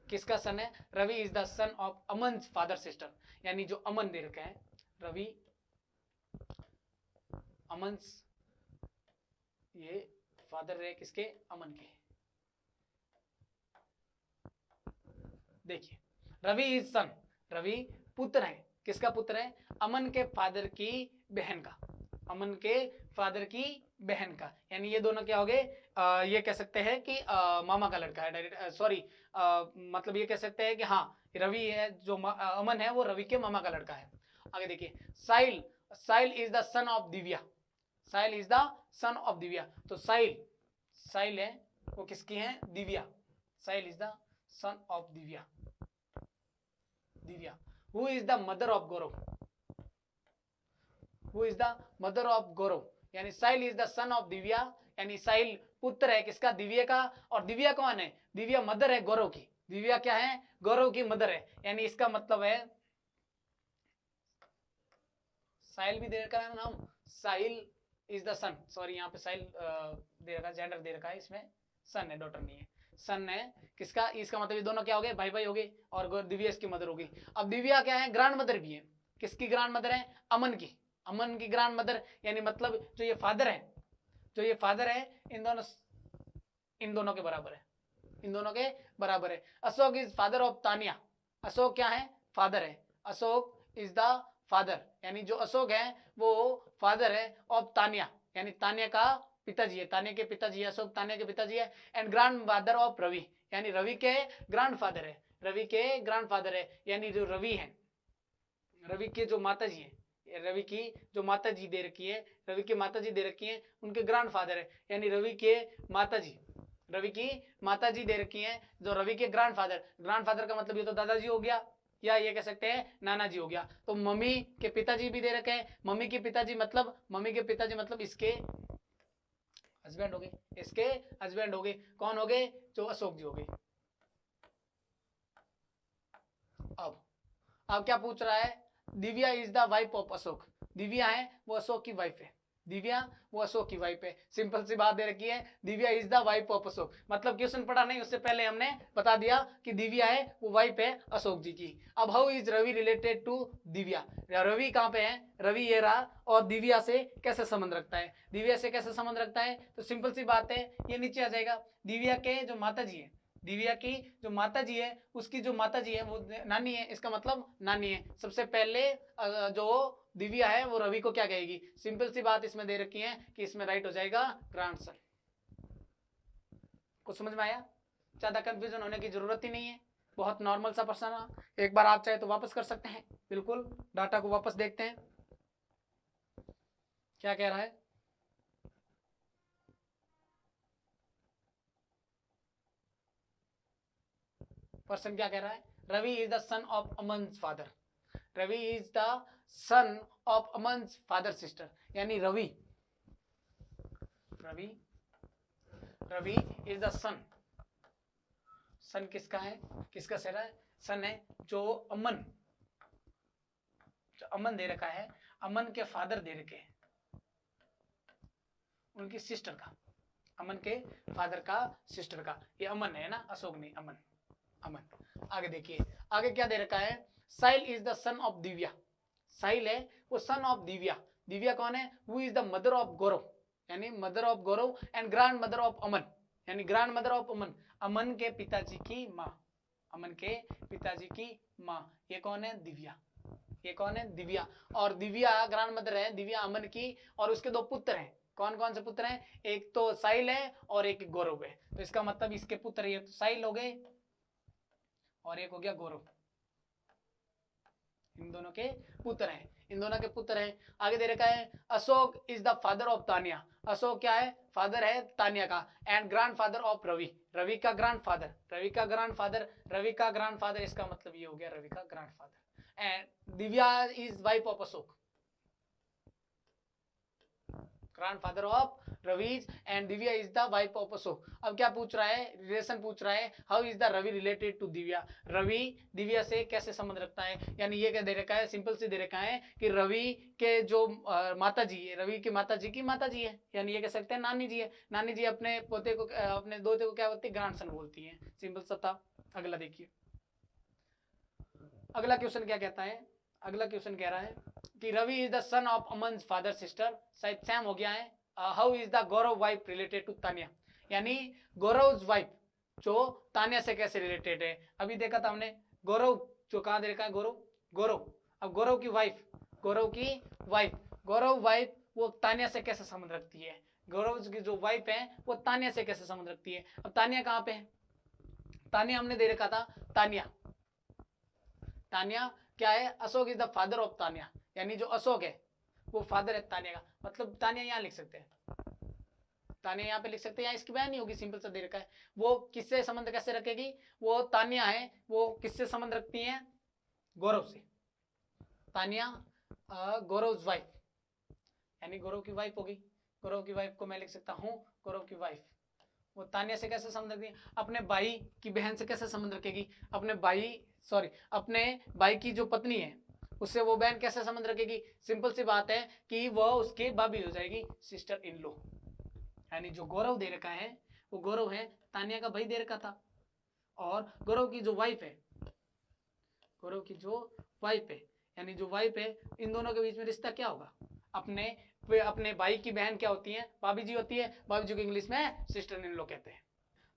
किसका सन है, Ravi is the son of Aman father sister, यानी जो अमन दे रखा है, रवि अमन, ये फादर है किसके, अमन के। देखिए रवि इज सन, रवि पुत्र है, किसका पुत्र है, अमन के फादर की बहन का, अमन के फादर की बहन का, यानी ये दोनों क्या हो गए, ये कह सकते हैं कि मामा का लड़का है डायरेक्ट, सॉरी मतलब ये कह सकते हैं कि हाँ रवि है जो अमन है वो रवि के मामा का लड़का है। आगे देखिए Sahil is the son of Divya, Sahil is the son of Divya. तो साहिल है वो किसकी है, Divya, Sahil is the son of Divya. Divya who is the mother of Gaurav, who is the mother of Gaurav, यानी Sahil is the son of Divya, यानी साहिल पुत्र है किसका, दिव्या का। और दिव्या कौन है, दिव्या मदर है गौरव की, दिव्या क्या है, गौरव की मदर है, यानी इसका मतलब है साहिल भी दे रखा है नाम, साहिल इज द सन, सॉरी यहाँ पे साहिल दे रखा है, जेंडर दे रखा है, इसमें सन है, डॉटर नहीं है, सन है किसका, इसका मतलब ये दोनों क्या हो गए, भाई भाई हो गए, और दिव्या इसकी मदर होगी। अब दिव्या क्या है, ग्रैंड मदर भी है, किसकी ग्रैंड मदर है, अमन की, अमन की ग्रैंड मदर, यानी मतलब जो ये फादर है, जो ये फादर है इन दोनों के बराबर है, इन दोनों के बराबर है। Ashok is father of Tania, Ashok क्या है, फादर है, अशोक इज द फादर, यानी जो अशोक है वो फादर है ऑफ तानिया, यानी तानिया का पिताजी है, तानिया के पिताजी है, अशोक तानिया के पिताजी है। And grandfather of Ravi, यानी रवि के ग्रैंड फादर है, रवि के ग्रैंड फादर है, यानी जो रवि है, रवि के जो माता जी है, रवि की जो माता जी दे रखी है, रवि की माता जी दे रखी है, उनके ग्रैंड फादर है, यानी रवि के माता जी, रवि की माता जी दे रखी है जो रवि के ग्रैंड फादर का मतलब ये तो दादाजी हो गया, या ये कह सकते हैं नाना जी हो गया। तो मम्मी के पिताजी भी दे रखे हैं, मम्मी के पिताजी मतलब इसके हस्बैंड हो गए, इसके हस्बैंड हो गए, कौन हो गए, जो अशोक जी हो गए। अब क्या पूछ रहा है, Divya is the wife of Ashok, Divya है वो अशोक की वाइफ है, दिव्या वो अशोक की वाइफ है, सिंपल सी बात दे रखी है, Divya is the wife of Ashok, मतलब क्वेश्चन पढ़ा नहीं उससे पहले हमने बता दिया कि दिव्या है वो वाइफ है अशोक जी की। अब how is Ravi related to Divya, Ravi कहाँ पे है, रवि ये रहा, और दिव्या से कैसे संबंध रखता है, दिव्या से कैसे संबंध रखता है, तो सिंपल सी बात है ये नीचे आ जाएगा, दिव्या के जो माता जी है, दिव्या की जो माता जी है उसकी जो माता जी है वो नानी है, इसका मतलब नानी है। सबसे पहले जो दिव्या है वो रवि को क्या कहेगी, सिंपल सी बात इसमें दे रखी है कि इसमें राइट हो जाएगा ग्रैंडसन। कुछ समझ में आया, ज्यादा कंफ्यूजन होने की जरूरत ही नहीं है, बहुत नॉर्मल सा प्रश्न। एक बार आप चाहे तो वापस कर सकते हैं, बिल्कुल डाटा को वापस देखते हैं। क्या कह रहा है? पर्सन क्या कह रहा है? Ravi is the son of Aman's father. Ravi is the son of Aman's father sister, यानी Ravi is the son. Son किसका है? किसका सेरा है? सन है जो अमन दे रखा है, अमन के फादर दे रखे हैं, उनकी सिस्टर का, अमन के फादर का सिस्टर का। ये अमन है ना, अशोक नहीं, अमन। आगे देखिए, आगे क्या दे रखा है? Sahil is the son of Divya. Sahil है वो सन ऑफ दिव्या। दिव्या कौन है? वो is the mother of Gaurav, यानी mother of Gaurav and grandmother of Aman, यानी grandmother of Aman, Aman के पिताजी की माँ, अमन के पिताजी की माँ। ये कौन है? दिव्या। ये कौन है? दिव्या। और दिव्या ग्रैंड मदर है, दिव्या अमन की, और उसके दो पुत्र हैं। कौन कौन से पुत्र हैं? एक तो साहिल है और एक गौरव है। तो इसका मतलब इसके पुत्र, ये तो साहिल हो गए और एक हो गया गौरव, इन दोनों के पुत्र हैं, इन दोनों के पुत्र हैं। आगे दे रखा है Ashok is the father of Tania. Ashok क्या है? फादर है तानिया का। And grandfather of Ravi, Ravi का ग्रैंड फादर, रवि का ग्रैंड फादर, रवि का ग्रैंड फादर, इसका मतलब ये हो गया रवि का grandfather. And Divya is wife of Ashok, grandfather of Ravi and Divya is the wife of Ashok. अब क्या पूछ रहा है? रिलेशन पूछ रहा है, how is the Ravi related to Divya. Ravi Divya से कैसे संबंध रखता है, यानी ये क्या दे रखा है? सिंपल से दे रखा है कि रवि के जो माता जी है, रवि की माता जी है, यानी ये कह सकते हैं नानी जी है। नानी जी अपने पोते को, अपने दोते को क्या बोलती है? ग्रैंडसन बोलती है। सिंपल सा था। अगला देखिए, अगला क्वेश्चन क्या कहता है? अगला क्वेश्चन कह रहा है कि Ravi is the son of Aman father sister, शायद सैम हो गया है। How is the Gaurav wife related to Tania, यानी गौरव वाइफ जो तानिया से कैसे रिलेटेड है। अभी देखा था हमने, गौरव जो कहां दे रखा है? गौरव। अब गौरव की वाइफ वो तानिया से कैसे संबंध रखती है? गौरव की जो वाइफ है वो तानिया से कैसे संबंध रखती है? अब तानिया कहां पे है? तानिया हमने दे रखा था, तानिया क्या है? Ashok is the father of Tania, यानी जो अशोक है वो फादर है तानिया का। मतलब तानिया यहाँ लिख सकते हैं, तानिया यहाँ पे लिख सकते हैं, यहाँ इसकी बयान नहीं होगी, सिंपल सा दे रखा है। वो किससे संबंध कैसे रखेगी? वो तानिया है, वो किससे संबंध रखती है? गौरव से। तानिया गौरव वाइफ, यानी गौरव की वाइफ होगी। गौरव की वाइफ को मैं लिख सकता हूँ गौरव की वाइफ। वो तानिया से कैसे संबंध रखती है? अपने भाई की बहन से कैसे संबंध रखेगी? अपने भाई की जो पत्नी है उससे वो बहन कैसे संबंध रखेगी? सिंपल सी बात है कि वह उसकी भाभी हो जाएगी, सिस्टर इन लॉ। यानी जो गौरव दे रखा है वो गौरव है तानिया का भाई दे रखा था, और गौरव की जो वाइफ है, यानी जो वाइफ है, इन दोनों के बीच में रिश्ता क्या होगा? अपने भाई की बहन क्या होती है? भाभी जी होती है। भाभी जी को इंग्लिश में सिस्टर इन लॉ कहते हैं।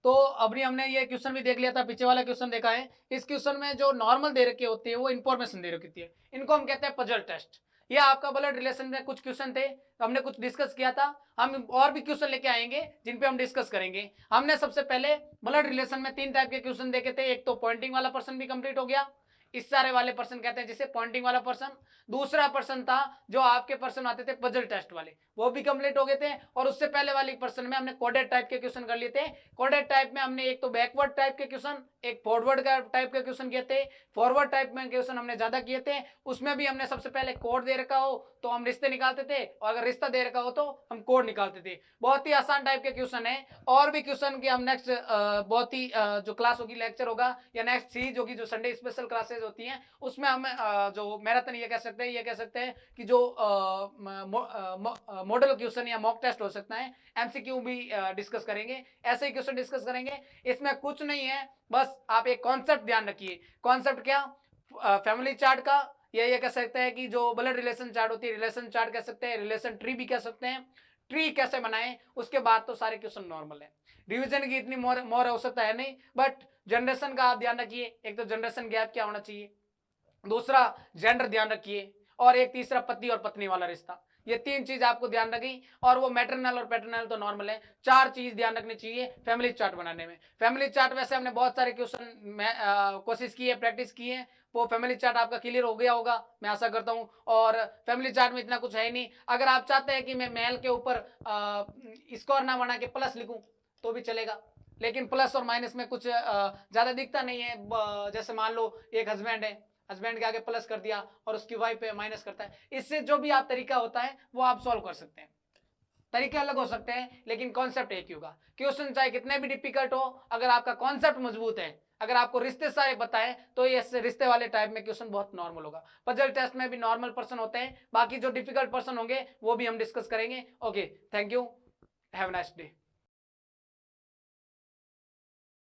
तो अभी हमने ये क्वेश्चन भी देख लिया था, पीछे वाला क्वेश्चन देखा है। इस क्वेश्चन में जो नॉर्मल दे रखी होती है वो इंफॉर्मेशन दे रखी होती है, इनको हम कहते हैं पजल टेस्ट। ये आपका ब्लड रिलेशन में कुछ क्वेश्चन थे, हमने कुछ डिस्कस किया था। हम और भी क्वेश्चन लेके आएंगे जिन पे हम डिस्कस करेंगे। हमने सबसे पहले ब्लड रिलेशन में 3 टाइप के क्वेश्चन देखे थे। एक तो पॉइंटिंग वाला पर्सन भी कंप्लीट हो गया, इशारे वाले पर्सन कहते हैं जिसे पॉइंटिंग वाला पर्सन। दूसरा पर्सन था जो आपके पर्सन आते थे पजल टेस्ट वाले, वो भी कंप्लीट हो गए थे। और उससे पहले वाले पर्सन में हमने कोडेड टाइप के क्वेश्चन कर लिए थे। कोडेड टाइप में हमने एक तो बैकवर्ड टाइप के क्वेश्चन, एक फॉरवर्ड टाइप के क्वेश्चन किए थे। फॉरवर्ड टाइप में क्वेश्चन हमने ज्यादा किए थे। उसमें भी हमने सबसे पहले कोड दे रखा हो तो हम रिश्ते निकालते थे, और अगर रिश्ता दे रखा हो तो हम कोड निकालते थे। बहुत ही आसान टाइप के क्वेश्चन है। और भी क्वेश्चन की हम नेक्स्ट बहुत ही जो क्लास होगी, लेक्चर होगा या नेक्स्ट सीरीज होगी, जो संडे स्पेशल क्लासेस होती हैं, उसमें हम जो मैराथन ये कह सकते हैं कि जो मॉडल क्वेश्चन या मॉक टेस्ट हो सकता है, एमसीक्यू भी डिस्कस करेंगे, ऐसे ही क्वेश्चन डिस्कस करेंगे। इसमें कुछ नहीं है, बस आप एक कॉन्सेप्ट ध्यान रखिए। कॉन्सेप्ट क्या? फैमिली चार्ट का, ये कह सकते हैं कि जो ब्लड रिलेशन चार्ट होती है, रिलेशन चार्ट कह सकते हैं, रिलेशन ट्री भी कह सकते हैं। ट्री कैसे बनाएं, उसके बाद तो सारे क्वेश्चन नॉर्मल है। रिवीजन की इतनी मोर आवश्यकता है नहीं, बट जनरेशन का आप ध्यान रखिए। एक तो जनरेशन गैप क्या होना चाहिए, दूसरा जेंडर ध्यान रखिए, और एक तीसरा पति और पत्नी वाला रिश्ता। ये 3 चीज आपको ध्यान रखी, और वो मैटरनल और पैटर्नल तो नॉर्मल है। 4 चीज ध्यान रखनी चाहिए फैमिली चार्ट बनाने में। फैमिली चार्ट वैसे हमने बहुत सारे क्वेश्चन कोशिश की है, प्रैक्टिस की है, वो फैमिली चार्ट आपका क्लियर हो गया होगा, मैं आशा करता हूँ। और फैमिली चार्ट में इतना कुछ है ही नहीं। अगर आप चाहते हैं कि मैं मेल के ऊपर स्कोर ना बना के प्लस लिखूं तो भी चलेगा, लेकिन प्लस और माइनस में कुछ ज्यादा दिखता नहीं है। जैसे मान लो एक हस्बैंड है, हस्बैंड के आगे प्लस कर दिया और उसकी वाइफ पे माइनस करता है। इससे जो भी आप तरीका होता है वो आप सॉल्व कर सकते हैं। तरीके अलग हो सकते हैं लेकिन कॉन्सेप्ट एक ही होगा। क्वेश्चन चाहे कितने भी डिफिकल्ट हो, अगर आपका कॉन्सेप्ट मजबूत है, अगर आपको रिश्ते सारे बताए, तो ये रिश्ते वाले टाइप में क्वेश्चन बहुत नॉर्मल होगा। पजल टेस्ट में भी नॉर्मल पर्सन होते हैं, बाकी जो डिफिकल्ट पर्सन होंगे वो भी हम डिस्कस करेंगे। Okay, thank you, have nice day.